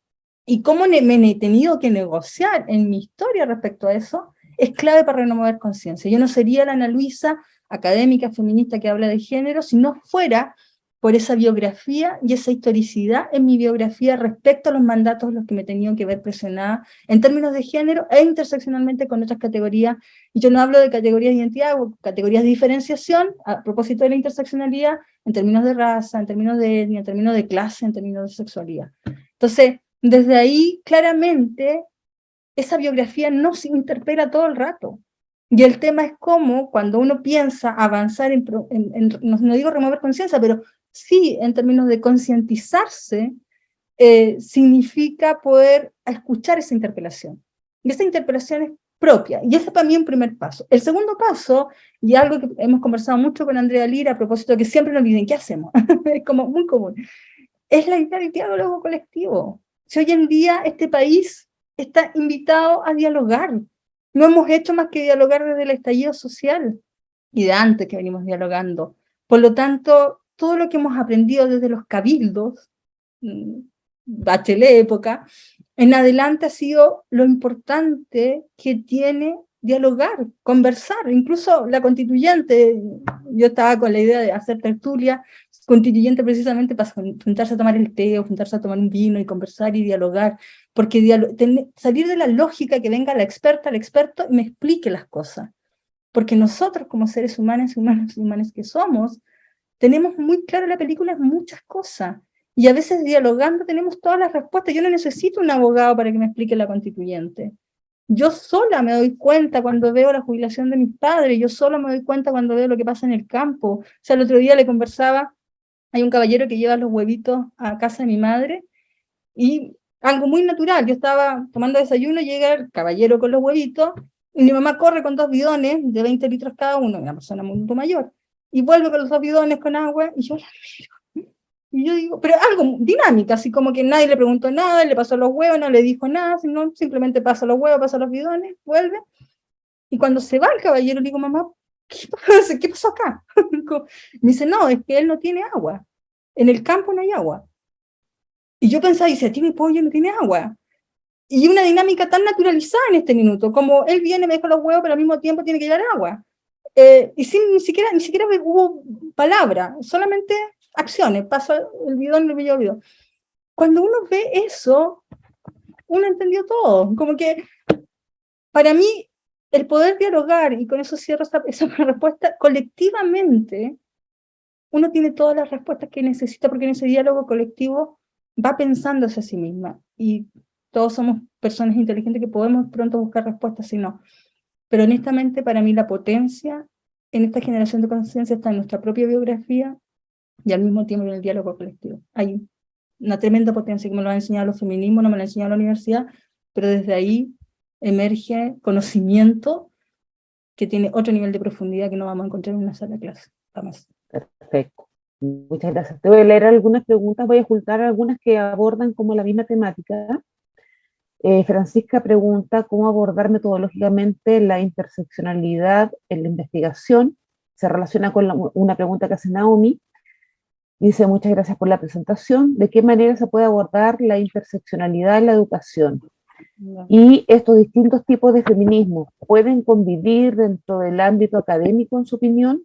y cómo me he tenido que negociar en mi historia respecto a eso, es clave para renovar conciencia. Yo no sería la Ana Luisa, académica, feminista que habla de género, si no fuera por esa biografía y esa historicidad en mi biografía respecto a los mandatos en los que me he tenido que ver presionada en términos de género e interseccionalmente con otras categorías. Y yo no hablo de categorías de identidad o categorías de diferenciación a propósito de la interseccionalidad en términos de raza, en términos de etnia, en términos de clase, en términos de sexualidad. Entonces, desde ahí, claramente, esa biografía no se interpela todo el rato. Y el tema es cómo, cuando uno piensa avanzar no digo remover conciencia, pero sí en términos de concientizarse significa poder escuchar esa interpelación. Y esa interpelación es propia, y ese es para mí un primer paso. El segundo paso, y algo que hemos conversado mucho con Andrea Lira a propósito de que siempre nos dicen, ¿qué hacemos? Es como muy común, es la idea del diálogo colectivo. Si hoy en día este país está invitado a dialogar, no hemos hecho más que dialogar desde el estallido social, y de antes que venimos dialogando. Por lo tanto, todo lo que hemos aprendido desde los cabildos, Bachelet época, en adelante ha sido lo importante que tiene dialogar, conversar, incluso la constituyente, yo estaba con la idea de hacer tertulia constituyente precisamente para juntarse a tomar el té o juntarse a tomar un vino y conversar y dialogar, porque salir de la lógica que venga la experta, el experto y me explique las cosas, porque nosotros como seres humanos que somos, tenemos muy clara la película en muchas cosas, y a veces dialogando tenemos todas las respuestas. Yo no necesito un abogado para que me explique la constituyente. Yo sola me doy cuenta cuando veo la jubilación de mis padres, yo sola me doy cuenta cuando veo lo que pasa en el campo. O sea, el otro día le conversaba, hay un caballero que lleva los huevitos a casa de mi madre, y algo muy natural, yo estaba tomando desayuno, llega el caballero con los huevitos, y mi mamá corre con 2 bidones de 20 litros cada uno, una persona mucho mayor, y vuelve con los 2 bidones con agua, y yo la miro. Y yo digo, pero algo dinámica, así como que nadie le preguntó nada, le pasó los huevos, no le dijo nada, sino simplemente pasa los huevos, pasa los bidones, vuelve. Y cuando se va el caballero, le digo, mamá, ¿qué pasó acá? Me dice, no, es que él no tiene agua. En el campo no hay agua. Y yo pensaba, dice, tiene pollo, no tiene agua. Y una dinámica tan naturalizada en este minuto, como él viene, me deja los huevos, pero al mismo tiempo tiene que llevar agua. Y sin, ni siquiera hubo palabra, solamente acciones, pasa el bidón y el bidón. Cuando uno ve eso, uno entendió todo. Como que, para mí, el poder dialogar, y con eso cierro esa respuesta, colectivamente, uno tiene todas las respuestas que necesita, porque en ese diálogo colectivo va pensándose a sí misma, y todos somos personas inteligentes que podemos pronto buscar respuestas, si no. Pero honestamente, para mí la potencia en esta generación de conciencia está en nuestra propia biografía, y al mismo tiempo en el diálogo colectivo. Hay una tremenda potencia que me lo han enseñado los feminismos, no me lo han enseñado la universidad, pero desde ahí emerge conocimiento que tiene otro nivel de profundidad que no vamos a encontrar en una sala de clase, jamás. Perfecto. Muchas gracias. Te voy a leer algunas preguntas, voy a ocultar algunas que abordan como la misma temática. Francisca pregunta cómo abordar metodológicamente la interseccionalidad en la investigación. Se relaciona con una pregunta que hace Naomi. Dice, muchas gracias por la presentación. ¿De qué manera se puede abordar la interseccionalidad en la educación? Y estos distintos tipos de feminismo, ¿pueden convivir dentro del ámbito académico, en su opinión?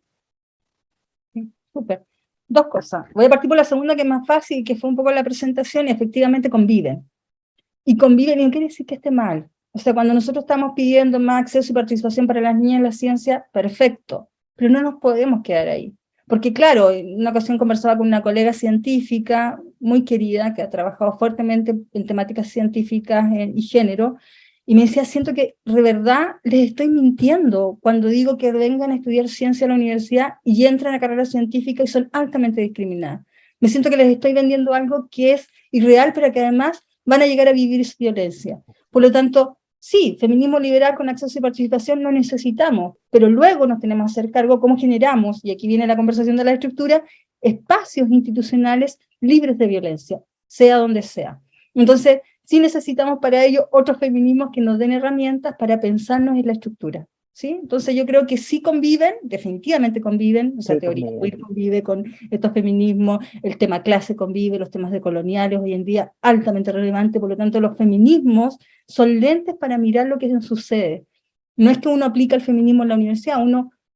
Súper. 2 cosas. Voy a partir por la segunda, que es más fácil, que fue un poco la presentación, y efectivamente conviven. Y conviven, y no quiere decir que esté mal. O sea, cuando nosotros estamos pidiendo más acceso y participación para las niñas en la ciencia, perfecto, pero no nos podemos quedar ahí. Porque claro, en una ocasión conversaba con una colega científica muy querida, que ha trabajado fuertemente en temáticas científicas y género, y me decía, siento que de verdad les estoy mintiendo cuando digo que vengan a estudiar ciencia a la universidad y entran a carreras científicas y son altamente discriminadas. Me siento que les estoy vendiendo algo que es irreal, pero que además van a llegar a vivir su violencia. Por lo tanto, sí, feminismo liberal con acceso y participación no necesitamos, pero luego nos tenemos que hacer cargo cómo generamos, y aquí viene la conversación de la estructura, espacios institucionales libres de violencia, sea donde sea. Entonces, sí necesitamos para ello otros feminismos que nos den herramientas para pensarnos en la estructura, ¿sí? Entonces yo creo que sí conviven, definitivamente conviven, o sea, Sí, teoría queer convive con estos feminismos, el tema clase convive, los temas decoloniales hoy en día altamente relevantes, por lo tanto los feminismos son lentes para mirar lo que sucede. No es que uno aplica el feminismo en la universidad,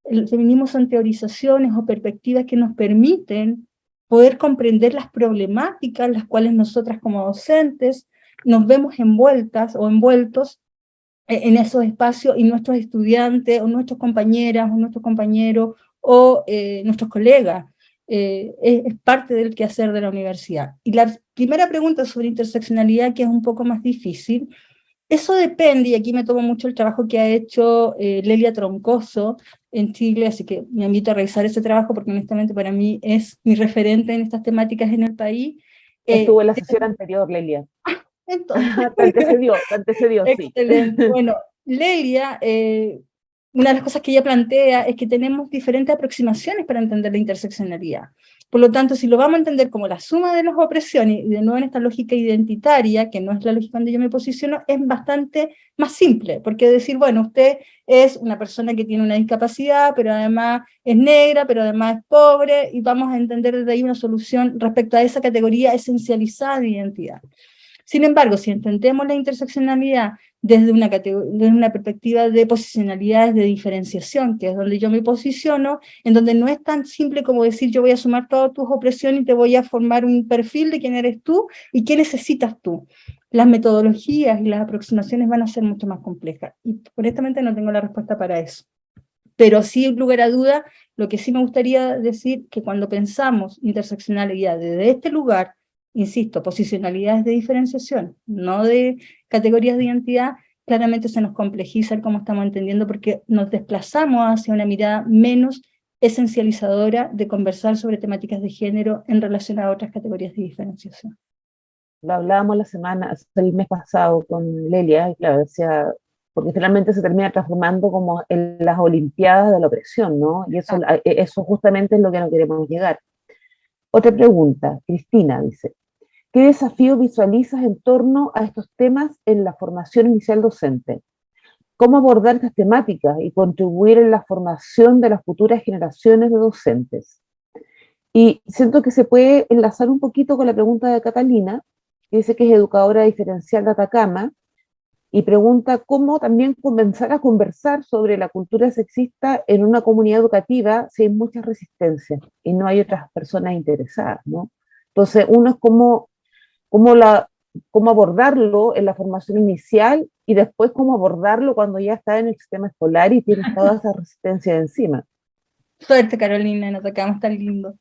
el feminismo son teorizaciones o perspectivas que nos permiten poder comprender las problemáticas las cuales nosotras como docentes nos vemos envueltas o envueltos en esos espacios, y nuestros estudiantes o nuestras compañeras o nuestros compañeros o nuestros colegas. Es parte del quehacer de la universidad. Y la primera pregunta sobre interseccionalidad, que es un poco más difícil, eso depende, y aquí me tomo mucho el trabajo que ha hecho Lelia Troncoso en Chile, así que me invito a revisar ese trabajo porque honestamente para mí es mi referente en estas temáticas en el país. Estuvo en la sesión anterior, Lelia. Entonces, te antecedió, sí. excelente. Bueno, Lelia, una de las cosas que ella plantea es que tenemos diferentes aproximaciones para entender la interseccionalidad. Por lo tanto, si lo vamos a entender como la suma de las opresiones, y de nuevo en esta lógica identitaria, que no es la lógica donde yo me posiciono, es bastante más simple, porque decir, bueno, usted es una persona que tiene una discapacidad, pero además es negra, pero además es pobre, y vamos a entender desde ahí una solución respecto a esa categoría esencializada de identidad. Sin embargo, si entendemos la interseccionalidad desde una perspectiva de posicionalidades de diferenciación, que es donde yo me posiciono, en donde no es tan simple como decir yo voy a sumar todas tus opresiones y te voy a formar un perfil de quién eres tú y qué necesitas tú. Las metodologías y las aproximaciones van a ser mucho más complejas. Y honestamente no tengo la respuesta para eso. Pero sí, en lugar a duda, lo que sí me gustaría decir que cuando pensamos interseccionalidad desde este lugar, insisto, posicionalidades de diferenciación, no de categorías de identidad, claramente se nos complejiza el cómo estamos entendiendo porque nos desplazamos hacia una mirada menos esencializadora de conversar sobre temáticas de género en relación a otras categorías de diferenciación. Lo hablábamos el mes pasado con Lelia, y claro, decía, porque finalmente se termina transformando como en las Olimpiadas de la opresión, ¿no? Y eso justamente es lo que no queremos llegar. Otra pregunta, Cristina dice, ¿qué desafío visualizas en torno a estos temas en la formación inicial docente? ¿Cómo abordar estas temáticas y contribuir en la formación de las futuras generaciones de docentes? Y siento que se puede enlazar un poquito con la pregunta de Catalina, que dice que es educadora diferencial de Atacama, y pregunta cómo también comenzar a conversar sobre la cultura sexista en una comunidad educativa si hay muchas resistencias y no hay otras personas interesadas, ¿no? Entonces, uno es cómo abordarlo en la formación inicial y después cómo abordarlo cuando ya está en el sistema escolar y tienes toda esa resistencia encima. Suerte, Carolina, nos tocamos tan lindo.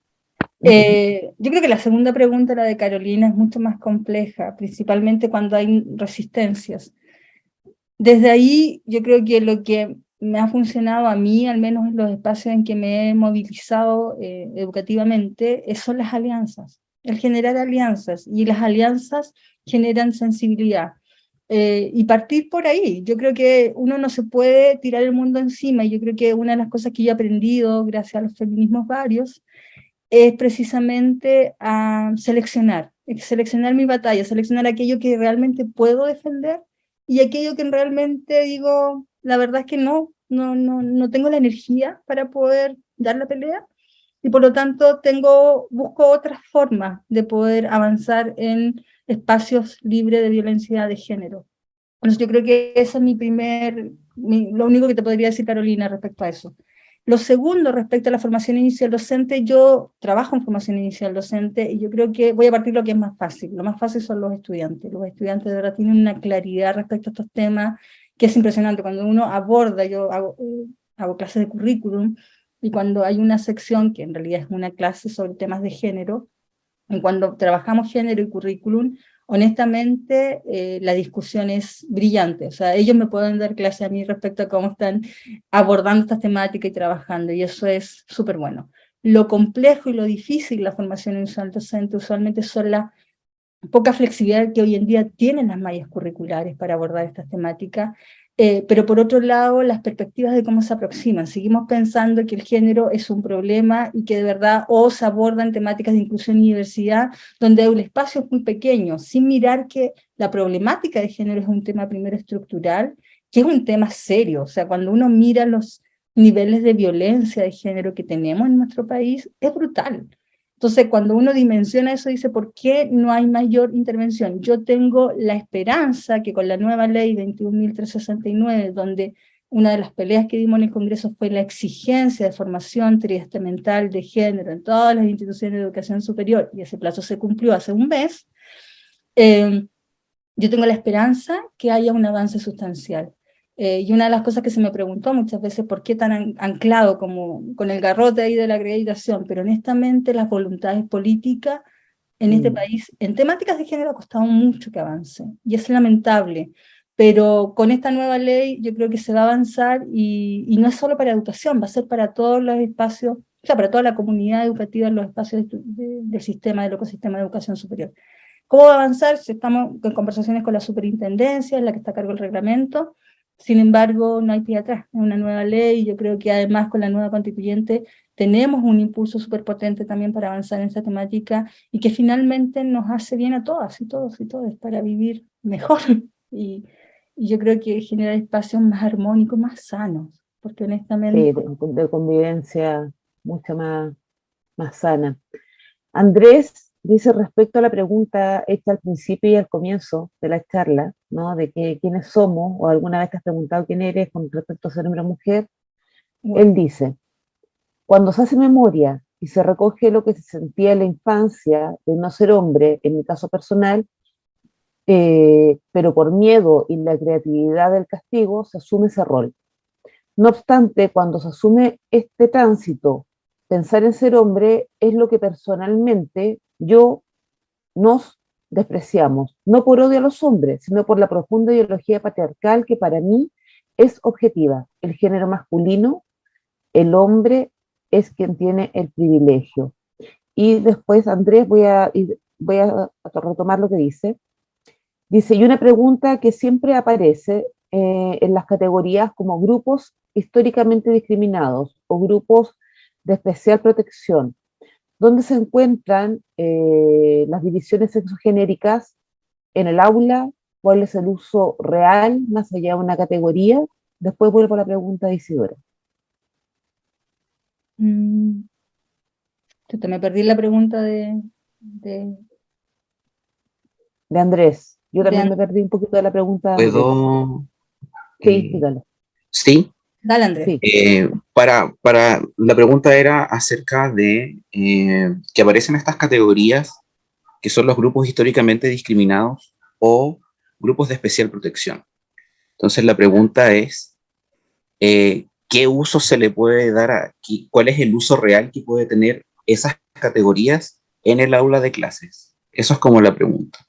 Yo creo que la segunda pregunta, la de Carolina, es mucho más compleja, principalmente cuando hay resistencias. Desde ahí, yo creo que lo que me ha funcionado a mí, al menos en los espacios en que me he movilizado educativamente, son las alianzas, el generar alianzas, y las alianzas generan sensibilidad. Y partir por ahí, yo creo que uno no se puede tirar el mundo encima, y yo creo que una de las cosas que yo he aprendido, gracias a los feminismos varios, es precisamente a seleccionar mi batalla, seleccionar aquello que realmente puedo defender y aquello que realmente digo, la verdad es que no tengo la energía para poder dar la pelea, y por lo tanto busco otras formas de poder avanzar en espacios libres de violencia de género. Entonces yo creo que ese es lo único que te podría decir, Carolina, respecto a eso. Lo segundo, respecto a la formación inicial docente, yo trabajo en formación inicial docente y yo creo que voy a partir de lo que es más fácil. Lo más fácil son los estudiantes. Los estudiantes de verdad tienen una claridad respecto a estos temas que es impresionante. Cuando uno aborda, yo hago clases de currículum, y cuando hay una sección que en realidad es una clase sobre temas de género, y cuando trabajamos género y currículum, honestamente la discusión es brillante. O sea, ellos me pueden dar clase a mí respecto a cómo están abordando estas temáticas y trabajando, y eso es súper bueno. Lo complejo y lo difícil de la formación inicial docente usualmente son la poca flexibilidad que hoy en día tienen las mallas curriculares para abordar estas temáticas, pero por otro lado, las perspectivas de cómo se aproximan. Seguimos pensando que el género es un problema y que de verdad o se abordan temáticas de inclusión y diversidad donde el espacio es muy pequeño, sin mirar que la problemática de género es un tema primero estructural, que es un tema serio. O sea, cuando uno mira los niveles de violencia de género que tenemos en nuestro país, es brutal. Entonces, cuando uno dimensiona eso, dice, ¿por qué no hay mayor intervención? Yo tengo la esperanza que con la nueva ley 21.369, donde una de las peleas que dimos en el Congreso fue la exigencia de formación triestamental de género en todas las instituciones de educación superior, y ese plazo se cumplió hace un mes, yo tengo la esperanza que haya un avance sustancial. Y una de las cosas que se me preguntó muchas veces, ¿por qué tan anclado como con el garrote ahí de la acreditación? Pero honestamente las voluntades políticas en este país, en temáticas de género, ha costado mucho que avance, y es lamentable. Pero con esta nueva ley yo creo que se va a avanzar, y no es solo para educación, va a ser para todos los espacios o sea, para toda la comunidad educativa en los espacios del sistema, del ecosistema de educación superior. ¿Cómo avanzar? Si estamos en conversaciones con la superintendencia, en la que está a cargo el reglamento, sin embargo, no hay pie atrás, es una nueva ley, y yo creo que además con la nueva constituyente tenemos un impulso súper potente también para avanzar en esta temática, y que finalmente nos hace bien a todas y todos y todas para vivir mejor, y yo creo que genera espacios más armónicos, más sanos, porque honestamente... Sí, de convivencia mucho más sana. Andrés dice respecto a la pregunta hecha al principio y al comienzo de la charla, ¿no? De que quiénes somos, o alguna vez te has preguntado quién eres con respecto a ser hombre o mujer. Él dice, cuando se hace memoria y se recoge lo que se sentía en la infancia de no ser hombre, en mi caso personal, pero por miedo y la creatividad del castigo, se asume ese rol. No obstante, cuando se asume este tránsito, pensar en ser hombre es lo que personalmente nos despreciamos, no por odio a los hombres, sino por la profunda ideología patriarcal que para mí es objetiva. El género masculino, el hombre es quien tiene el privilegio. Y después, Andrés, voy a retomar lo que dice. Dice, y una pregunta que siempre aparece en las categorías como grupos históricamente discriminados o grupos de especial protección. ¿Dónde se encuentran las divisiones sexogenéricas en el aula? ¿Cuál es el uso real más allá de una categoría? Después vuelvo a la pregunta de Isidora. Me perdí la pregunta de Andrés. Yo también Andrés. me perdí un poquito de la pregunta de Andrés. ¿Puedo? Sí, dígalo. Sí. Dale, Andrés. Sí. Para la pregunta era acerca de que aparecen estas categorías que son los grupos históricamente discriminados o grupos de especial protección. Entonces la pregunta es, ¿qué uso se le puede dar aquí? ¿Cuál es el uso real que puede tener esas categorías en el aula de clases? Eso es como la pregunta.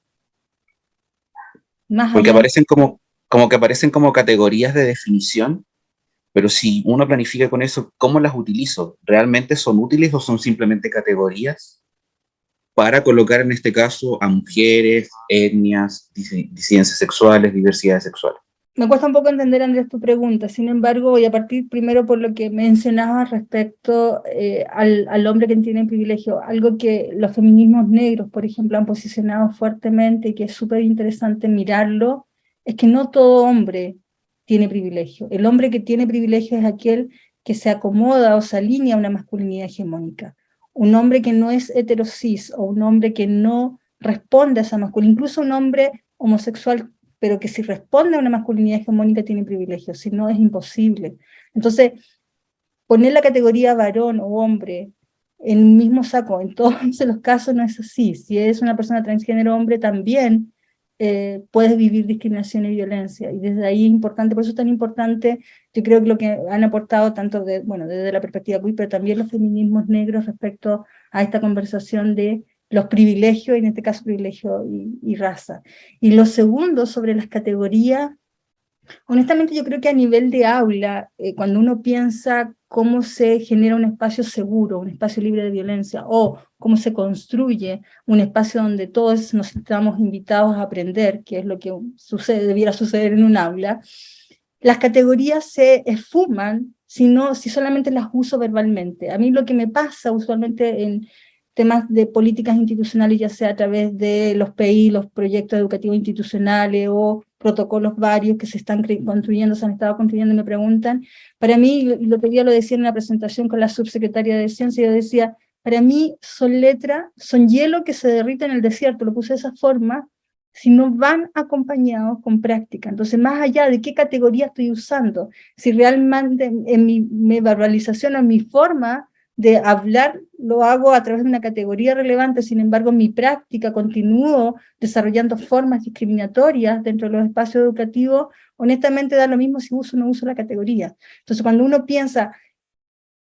Porque aparecen como que aparecen como categorías de definición, pero si uno planifica con eso, ¿cómo las utilizo? ¿Realmente son útiles o son simplemente categorías para colocar en este caso a mujeres, etnias, disidencias sexuales, diversidades sexuales? Me cuesta un poco entender, Andrés, tu pregunta. Sin embargo, voy a partir primero por lo que mencionabas respecto al hombre que tiene privilegio. Algo que los feminismos negros, por ejemplo, han posicionado fuertemente y que es súper interesante mirarlo, es que no todo hombre tiene privilegio. El hombre que tiene privilegio es aquel que se acomoda o se alinea a una masculinidad hegemónica. Un hombre que no es heterosis o un hombre que no responde a esa masculinidad, incluso un hombre homosexual, pero que si responde a una masculinidad hegemónica tiene privilegios, si no es imposible. Entonces, poner la categoría varón o hombre en un mismo saco, en todos los casos no es así. Si es una persona transgénero hombre, también puedes vivir discriminación y violencia, y desde ahí es importante, por eso es tan importante, yo creo que lo que han aportado tanto desde la perspectiva queer, pero también los feminismos negros respecto a esta conversación de los privilegios, en este caso privilegio y raza. Y lo segundo, sobre las categorías, honestamente yo creo que a nivel de aula, cuando uno piensa cómo se genera un espacio seguro, un espacio libre de violencia, o cómo se construye un espacio donde todos nos estamos invitados a aprender, que es lo que debiera suceder en un aula, las categorías se esfuman si solamente las uso verbalmente. A mí lo que me pasa usualmente en temas de políticas institucionales, ya sea a través de los PI, los proyectos educativos institucionales o protocolos varios que se están construyendo, se han estado construyendo, y me preguntan, para mí, y lo que día lo decía en la presentación con la subsecretaria de Ciencia, yo decía, para mí son letras, son hielo que se derrite en el desierto, lo puse de esa forma, si no van acompañados con práctica. Entonces, más allá de qué categoría estoy usando, si realmente en mi verbalización, en mi forma de hablar, lo hago a través de una categoría relevante, sin embargo, en mi práctica continúo desarrollando formas discriminatorias dentro de los espacios educativos, honestamente da lo mismo si uso o no uso la categoría. Entonces, cuando uno piensa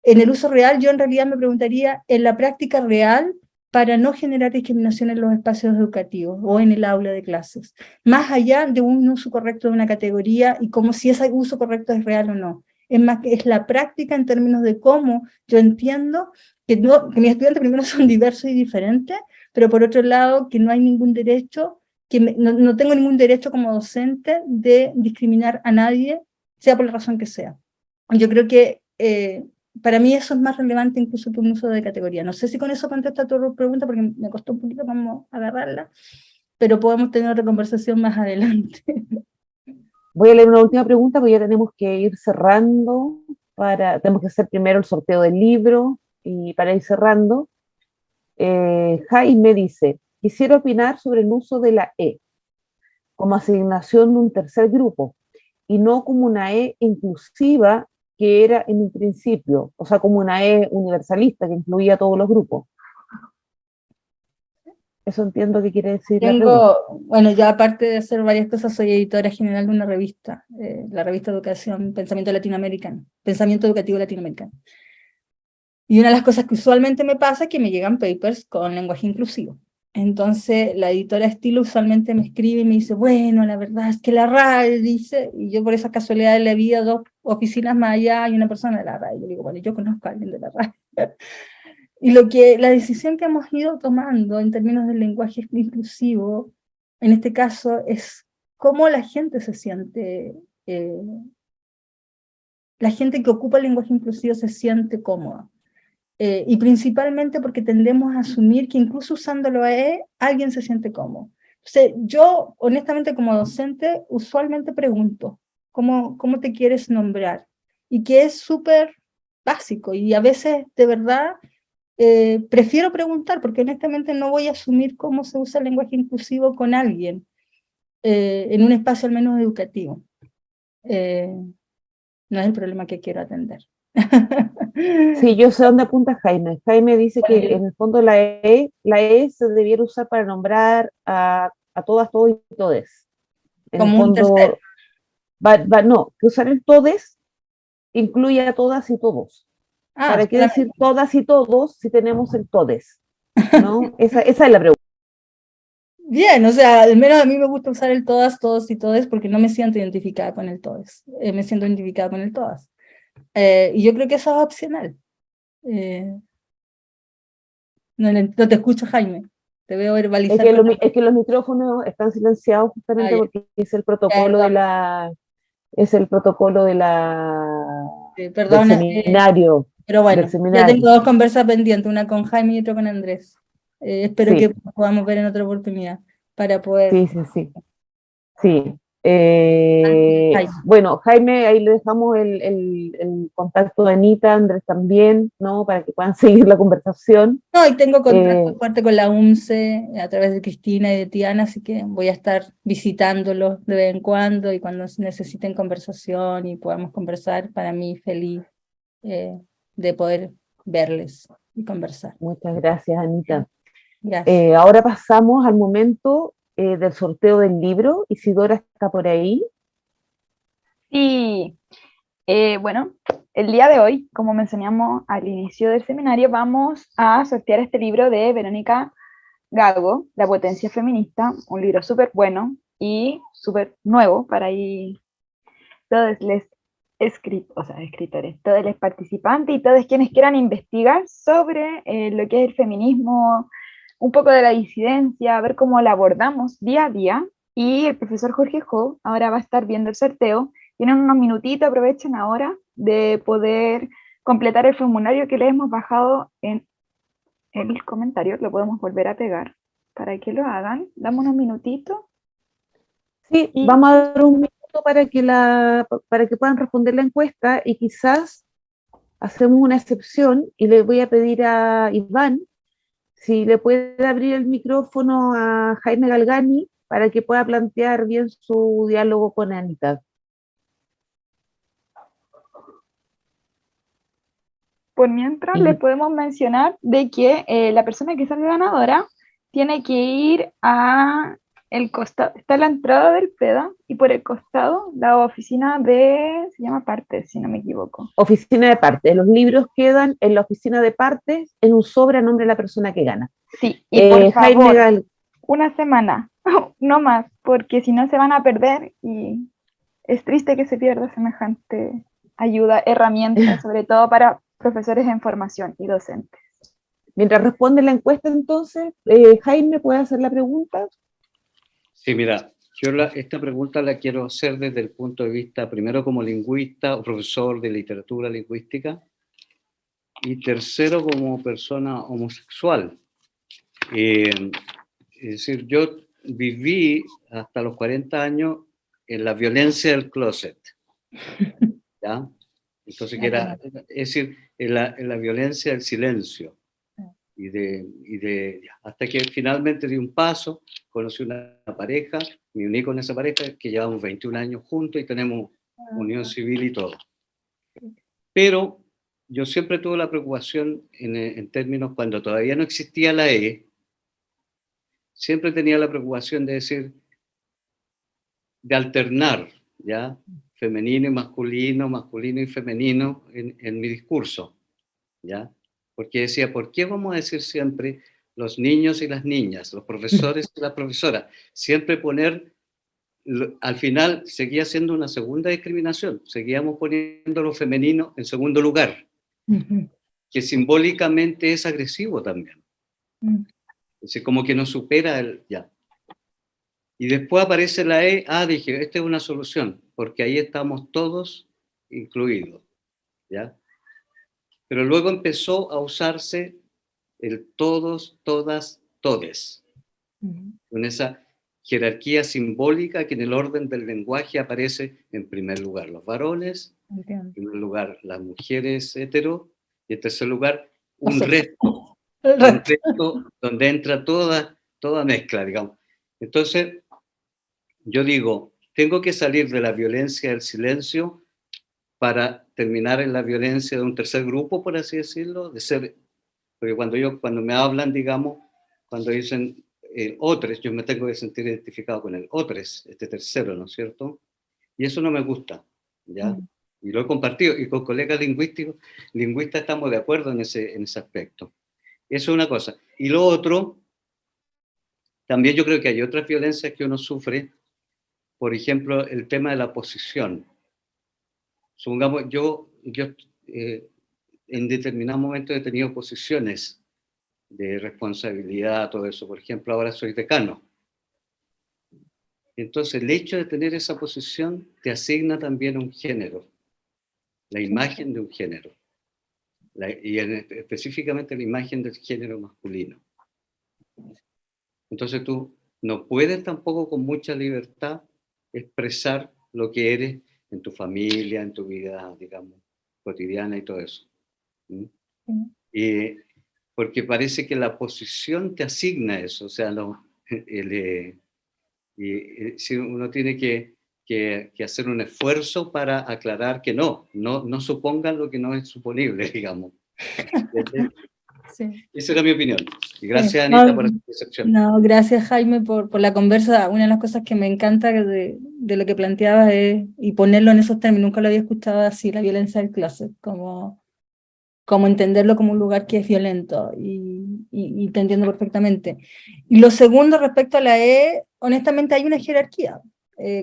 en el uso real, yo en realidad me preguntaría en la práctica real para no generar discriminación en los espacios educativos o en el aula de clases, más allá de un uso correcto de una categoría y como si ese uso correcto es real o no. es más que es la práctica en términos de cómo yo entiendo que mis estudiantes primero son diversos y diferentes, pero por otro lado que no hay ningún derecho, no tengo ningún derecho como docente de discriminar a nadie, sea por la razón que sea. Yo creo que para mí eso es más relevante incluso que un uso de categoría. No sé si con eso contesta tu pregunta, porque me costó un poquito como agarrarla, pero podemos tener otra conversación más adelante. Voy a leer una última pregunta, porque ya tenemos que ir cerrando, tenemos que hacer primero el sorteo del libro, y para ir cerrando, Jaime dice, quisiera opinar sobre el uso de la E como asignación de un tercer grupo, y no como una E inclusiva que era en un principio, o sea, como una E universalista que incluía a todos los grupos. Eso entiendo que quiere decir la pregunta. Bueno, yo aparte de hacer varias cosas, soy editora general de una revista, la revista Educación, Pensamiento Latinoamericano, Pensamiento Educativo Latinoamericano. Y una de las cosas que usualmente me pasa es que me llegan papers con lenguaje inclusivo. Entonces, la editora Estilo usualmente me escribe y me dice, bueno, la verdad es que la RAE dice, y yo por esa casualidad de la vida, 2 oficinas más allá hay una persona de la RAE. Yo digo, bueno, yo conozco a alguien de la RAE. Y la decisión que hemos ido tomando en términos del lenguaje inclusivo, en este caso, es cómo la gente se siente, la gente que ocupa el lenguaje inclusivo se siente cómoda. Y principalmente porque tendemos a asumir que incluso usándolo alguien se siente cómodo. Entonces, yo, honestamente, como docente, usualmente pregunto, ¿cómo te quieres nombrar? Y que es súper básico, y a veces, de verdad, prefiero preguntar, porque honestamente no voy a asumir cómo se usa el lenguaje inclusivo con alguien, en un espacio al menos educativo. No es el problema que quiero atender. Sí, yo sé dónde apunta Jaime. Jaime dice que en el fondo la E se debiera usar para nombrar a todas, todos y todes. En el Como un tercero. fondo, no, que usar el todes incluye a todas y todos. ¿Para qué decir todas y todos si tenemos el todes? ¿No? Esa es la pregunta. Bien, o sea, al menos a mí me gusta usar el todas, todos y todes, porque no me siento identificada con el todes, me siento identificada con el todas. Y yo creo que eso es opcional. No te escucho, Jaime, te veo verbalizar. Es que los micrófonos están silenciados justamente porque es el protocolo de la... Es el protocolo del seminario. Pero bueno, ya tengo 2 conversas pendientes, una con Jaime y otra con Andrés. Espero que podamos ver en otra oportunidad para poder... Sí. Bueno, Jaime, ahí le dejamos el contacto de Anita, Andrés también, ¿no? Para que puedan seguir la conversación. No, y tengo contacto fuerte con la UNCE a través de Cristina y de Tiana, así que voy a estar visitándolos de vez en cuando, y cuando necesiten conversación y podamos conversar, para mí feliz de poder verles y conversar. Muchas gracias, Anita. Gracias. Ahora pasamos al momento del sorteo del libro. Isidora está por ahí. Sí, bueno, el día de hoy, como mencionamos al inicio del seminario, vamos a sortear este libro de Verónica Gago, La potencia feminista, un libro súper bueno y súper nuevo para ahí todos los escritores, todos los participantes y todos quienes quieran investigar sobre lo que es el feminismo, un poco de la disidencia, ver cómo la abordamos día a día. Y el profesor Jorge Jo ahora va a estar viendo el sorteo. Tienen unos minutitos, aprovechen ahora de poder completar el formulario que les hemos bajado en el comentario, lo podemos volver a pegar para que lo hagan. Damos unos minutitos. Sí, vamos a dar un minuto para que puedan responder la encuesta, y quizás hacemos una excepción y le voy a pedir a Iván si le puede abrir el micrófono a Jaime Galgani para que pueda plantear bien su diálogo con Anita. Por mientras, les podemos mencionar de que la persona que salga ganadora tiene que ir a el costado, está la entrada del PEDA, y por el costado la oficina se llama Partes, si no me equivoco. Oficina de Partes. Los libros quedan en la oficina de Partes en un sobre a nombre de la persona que gana. Sí, y por favor, una semana, no más, porque si no se van a perder y es triste que se pierda semejante ayuda, herramientas, sobre todo para profesores en formación y docentes. Mientras responde la encuesta, entonces, Jaime, ¿puede hacer la pregunta? Sí, mira, yo esta pregunta la quiero hacer desde el punto de vista, primero como lingüista o profesor de literatura lingüística, y tercero como persona homosexual. Es decir, yo viví hasta los 40 años en la violencia del closet, ¿ya? Entonces, es decir, en la violencia del silencio. Hasta que finalmente di un paso, conocí una pareja, me uní con esa pareja, que llevamos 21 años juntos y tenemos unión civil y todo. Pero yo siempre tuve la preocupación en términos, cuando todavía no existía la E, siempre tenía la preocupación de decir, de alternar, ¿ya? Femenino y masculino, masculino y femenino en mi discurso, ¿ya? Porque decía, ¿por qué vamos a decir siempre los niños y las niñas, los profesores y las profesoras? Siempre poner, al final seguía siendo una segunda discriminación, seguíamos poniendo lo femenino en segundo lugar, que simbólicamente es agresivo también. Es decir, como que nos supera el ya. Y después aparece la E, dije, esta es una solución, porque ahí estamos todos incluidos, ¿ya? Pero luego empezó a usarse el todos, todas, todes, con esa jerarquía simbólica que en el orden del lenguaje aparece en primer lugar los varones, en primer lugar las mujeres hetero, y en tercer lugar un resto donde entra toda mezcla, digamos. Entonces, yo digo, tengo que salir de la violencia del silencio para terminar en la violencia de un tercer grupo, por así decirlo, porque cuando me hablan, digamos, cuando dicen otros, yo me tengo que sentir identificado con el otros, este tercero, ¿no es cierto? Y eso no me gusta, ¿ya? Y lo he compartido, y con colegas lingüistas estamos de acuerdo en ese aspecto. Eso es una cosa. Y lo otro, también yo creo que hay otras violencias que uno sufre, por ejemplo, el tema de la posición. Supongamos, yo en determinado momento he tenido posiciones de responsabilidad, todo eso. Por ejemplo, ahora soy decano. Entonces, el hecho de tener esa posición te asigna también un género, la imagen de un género, específicamente la imagen del género masculino. Entonces, tú no puedes tampoco con mucha libertad expresar lo que eres en tu familia, en tu vida, digamos, cotidiana y todo eso. Porque parece que la posición te asigna eso, o sea, si uno tiene que hacer un esfuerzo para aclarar que no supongan lo que no es suponible, digamos. Sí. Esa era mi opinión. Y gracias, Anita, por esta percepción. No, gracias, Jaime, por la conversa. Una de las cosas que me encanta de lo que planteabas es, y ponerlo en esos términos, nunca lo había escuchado así, la violencia del closet, como entenderlo como un lugar que es violento, y te entiendo perfectamente. Y lo segundo, respecto a la E, honestamente hay una jerarquía,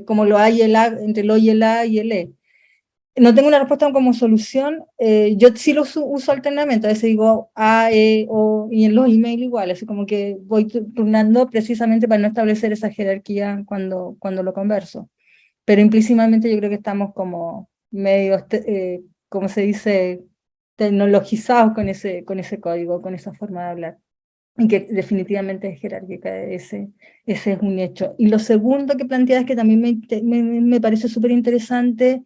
como lo hay entre el O y el A y el E. No tengo una respuesta como solución, yo sí lo uso alternamente, a veces digo A, E, O, y en los emails igual, así como que voy turnando precisamente para no establecer esa jerarquía cuando lo converso. Pero implícitamente yo creo que estamos como medio, como se dice, tecnologizados con ese código, con esa forma de hablar, y que definitivamente es jerárquica, ese es un hecho. Y lo segundo que planteas, que también me parece súper interesante,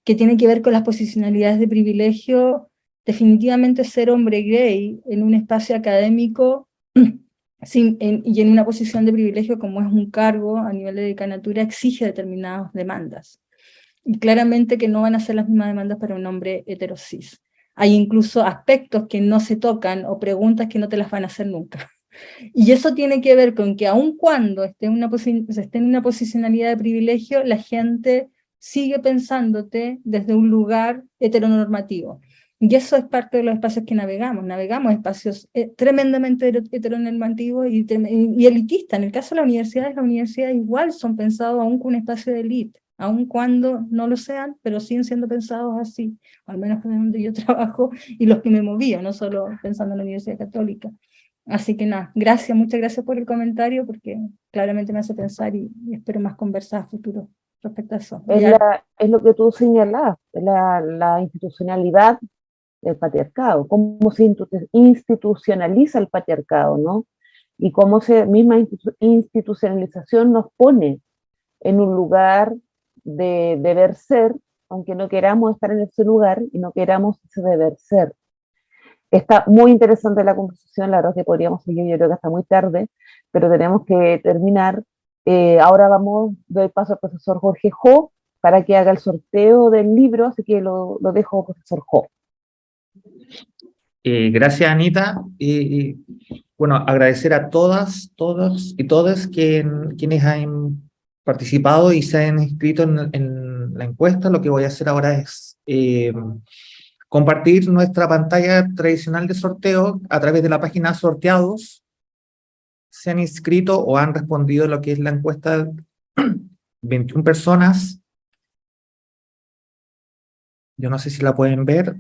que tiene que ver con las posicionalidades de privilegio, definitivamente ser hombre gay en un espacio académico y en una posición de privilegio como es un cargo a nivel de decanatura exige determinadas demandas. Y claramente que no van a ser las mismas demandas para un hombre heterosis. Hay incluso aspectos que no se tocan o preguntas que no te las van a hacer nunca. Y eso tiene que ver con que aun cuando esté en una posicionalidad de privilegio, la gente sigue pensándote desde un lugar heteronormativo. Y eso es parte de los espacios que navegamos espacios tremendamente heteronormativos y elitistas. En el caso de las universidades igual son pensados aún como un espacio de élite. aun cuando no lo sean, pero siguen siendo pensados así, al menos donde yo trabajo y los que me movía, no solo pensando en la Universidad Católica. Así que nada, gracias, muchas gracias por el comentario, porque claramente me hace pensar y espero más conversas a futuro respecto a eso. Es lo que tú señalás, la institucionalidad del patriarcado, cómo se institucionaliza el patriarcado, ¿no? Y cómo esa misma institucionalización nos pone en un lugar de deber ser, aunque no queramos estar en ese lugar y no queramos ese deber ser. Está muy interesante la conversación, la verdad es que podríamos seguir, yo creo que hasta muy tarde, pero tenemos que terminar. Ahora doy paso al profesor Jorge Jo para que haga el sorteo del libro, así que lo dejo, profesor Jo. Gracias, Anita. Bueno, agradecer a todas, todos y todas quienes han participado y se han inscrito en la encuesta. Lo que voy a hacer ahora es compartir nuestra pantalla tradicional de sorteo a través de la página Sorteados. Se han inscrito o han respondido lo que es la encuesta 21 personas. Yo no sé si la pueden ver.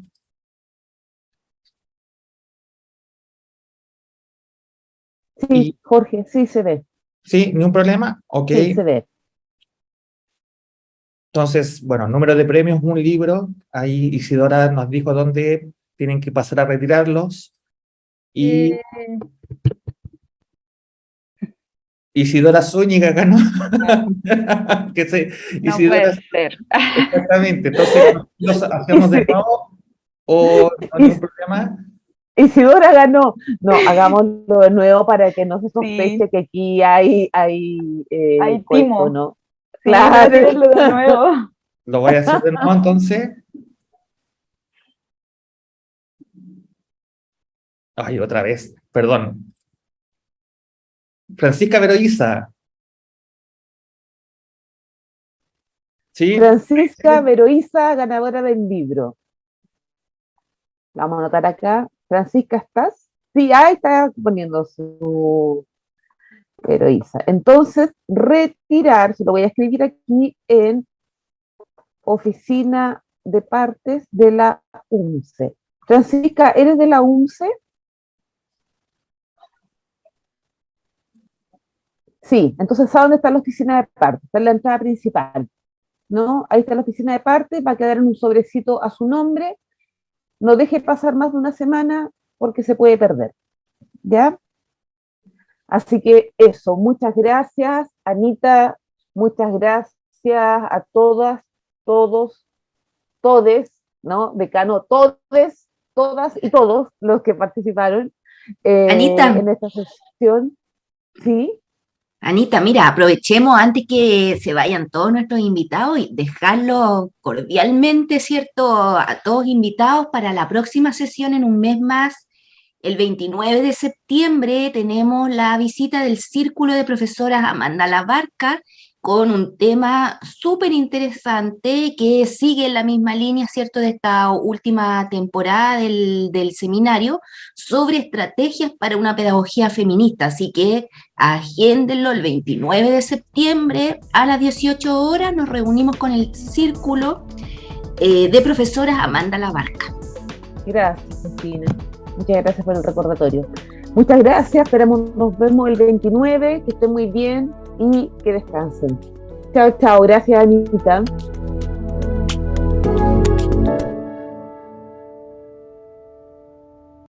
Sí, Jorge, sí se ve. ¿Sí? ¿Ni un problema? Ok. Sí, se ve. Entonces, bueno, número de premios, un libro. Ahí Isidora nos dijo dónde tienen que pasar a retirarlos. Y Isidora Zúñiga ganó. No Isidora, puede ser. exactamente. Entonces, ¿los hacemos de nuevo o no hay ningún problema? Isidora ganó. No, hagámoslo de nuevo para que no se sospeche que aquí hay Hay coito, timo. ¿no? Sí, Claro. voy a hacerlo de nuevo. Lo voy a hacer de nuevo entonces. Ay, otra vez, perdón. Francisca Veroiza. ¿Sí? Francisca Veroiza, ganadora del libro. Vamos a anotar acá. Francisca, ¿estás? Sí, ahí está poniendo su Veroiza. Entonces, retirar, se lo voy a escribir aquí en oficina de partes de la UNCE. Francisca, ¿eres de la UNCE? Sí, entonces ¿sabe dónde está la oficina de partes? Está en la entrada principal, ¿no? Ahí está la oficina de partes, va a quedar en un sobrecito a su nombre. No deje pasar más de una semana porque se puede perder, ¿ya? Así que eso, muchas gracias, Anita, muchas gracias a todas, todos, todes, ¿no? Decano, todes, todas y todos los que participaron Anita. en esta sesión. ¿Sí? Anita, mira, aprovechemos antes que se vayan todos nuestros invitados y dejarlos cordialmente, ¿cierto?, a todos invitados para la próxima sesión en un mes más. El 29 de septiembre tenemos la visita del Círculo de Profesoras Amanda Labarca con un tema súper interesante que sigue en la misma línea, ¿cierto?, de esta última temporada del seminario sobre estrategias para una pedagogía feminista. Así que agéndenlo el 29 de septiembre a las 18 horas. Nos reunimos con el Círculo de Profesoras Amanda Labarca. Gracias, Cristina. Muchas gracias por el recordatorio. Muchas gracias, esperamos, nos vemos el 29, que estén muy bien y que descansen. Chao, chao, gracias, Anita.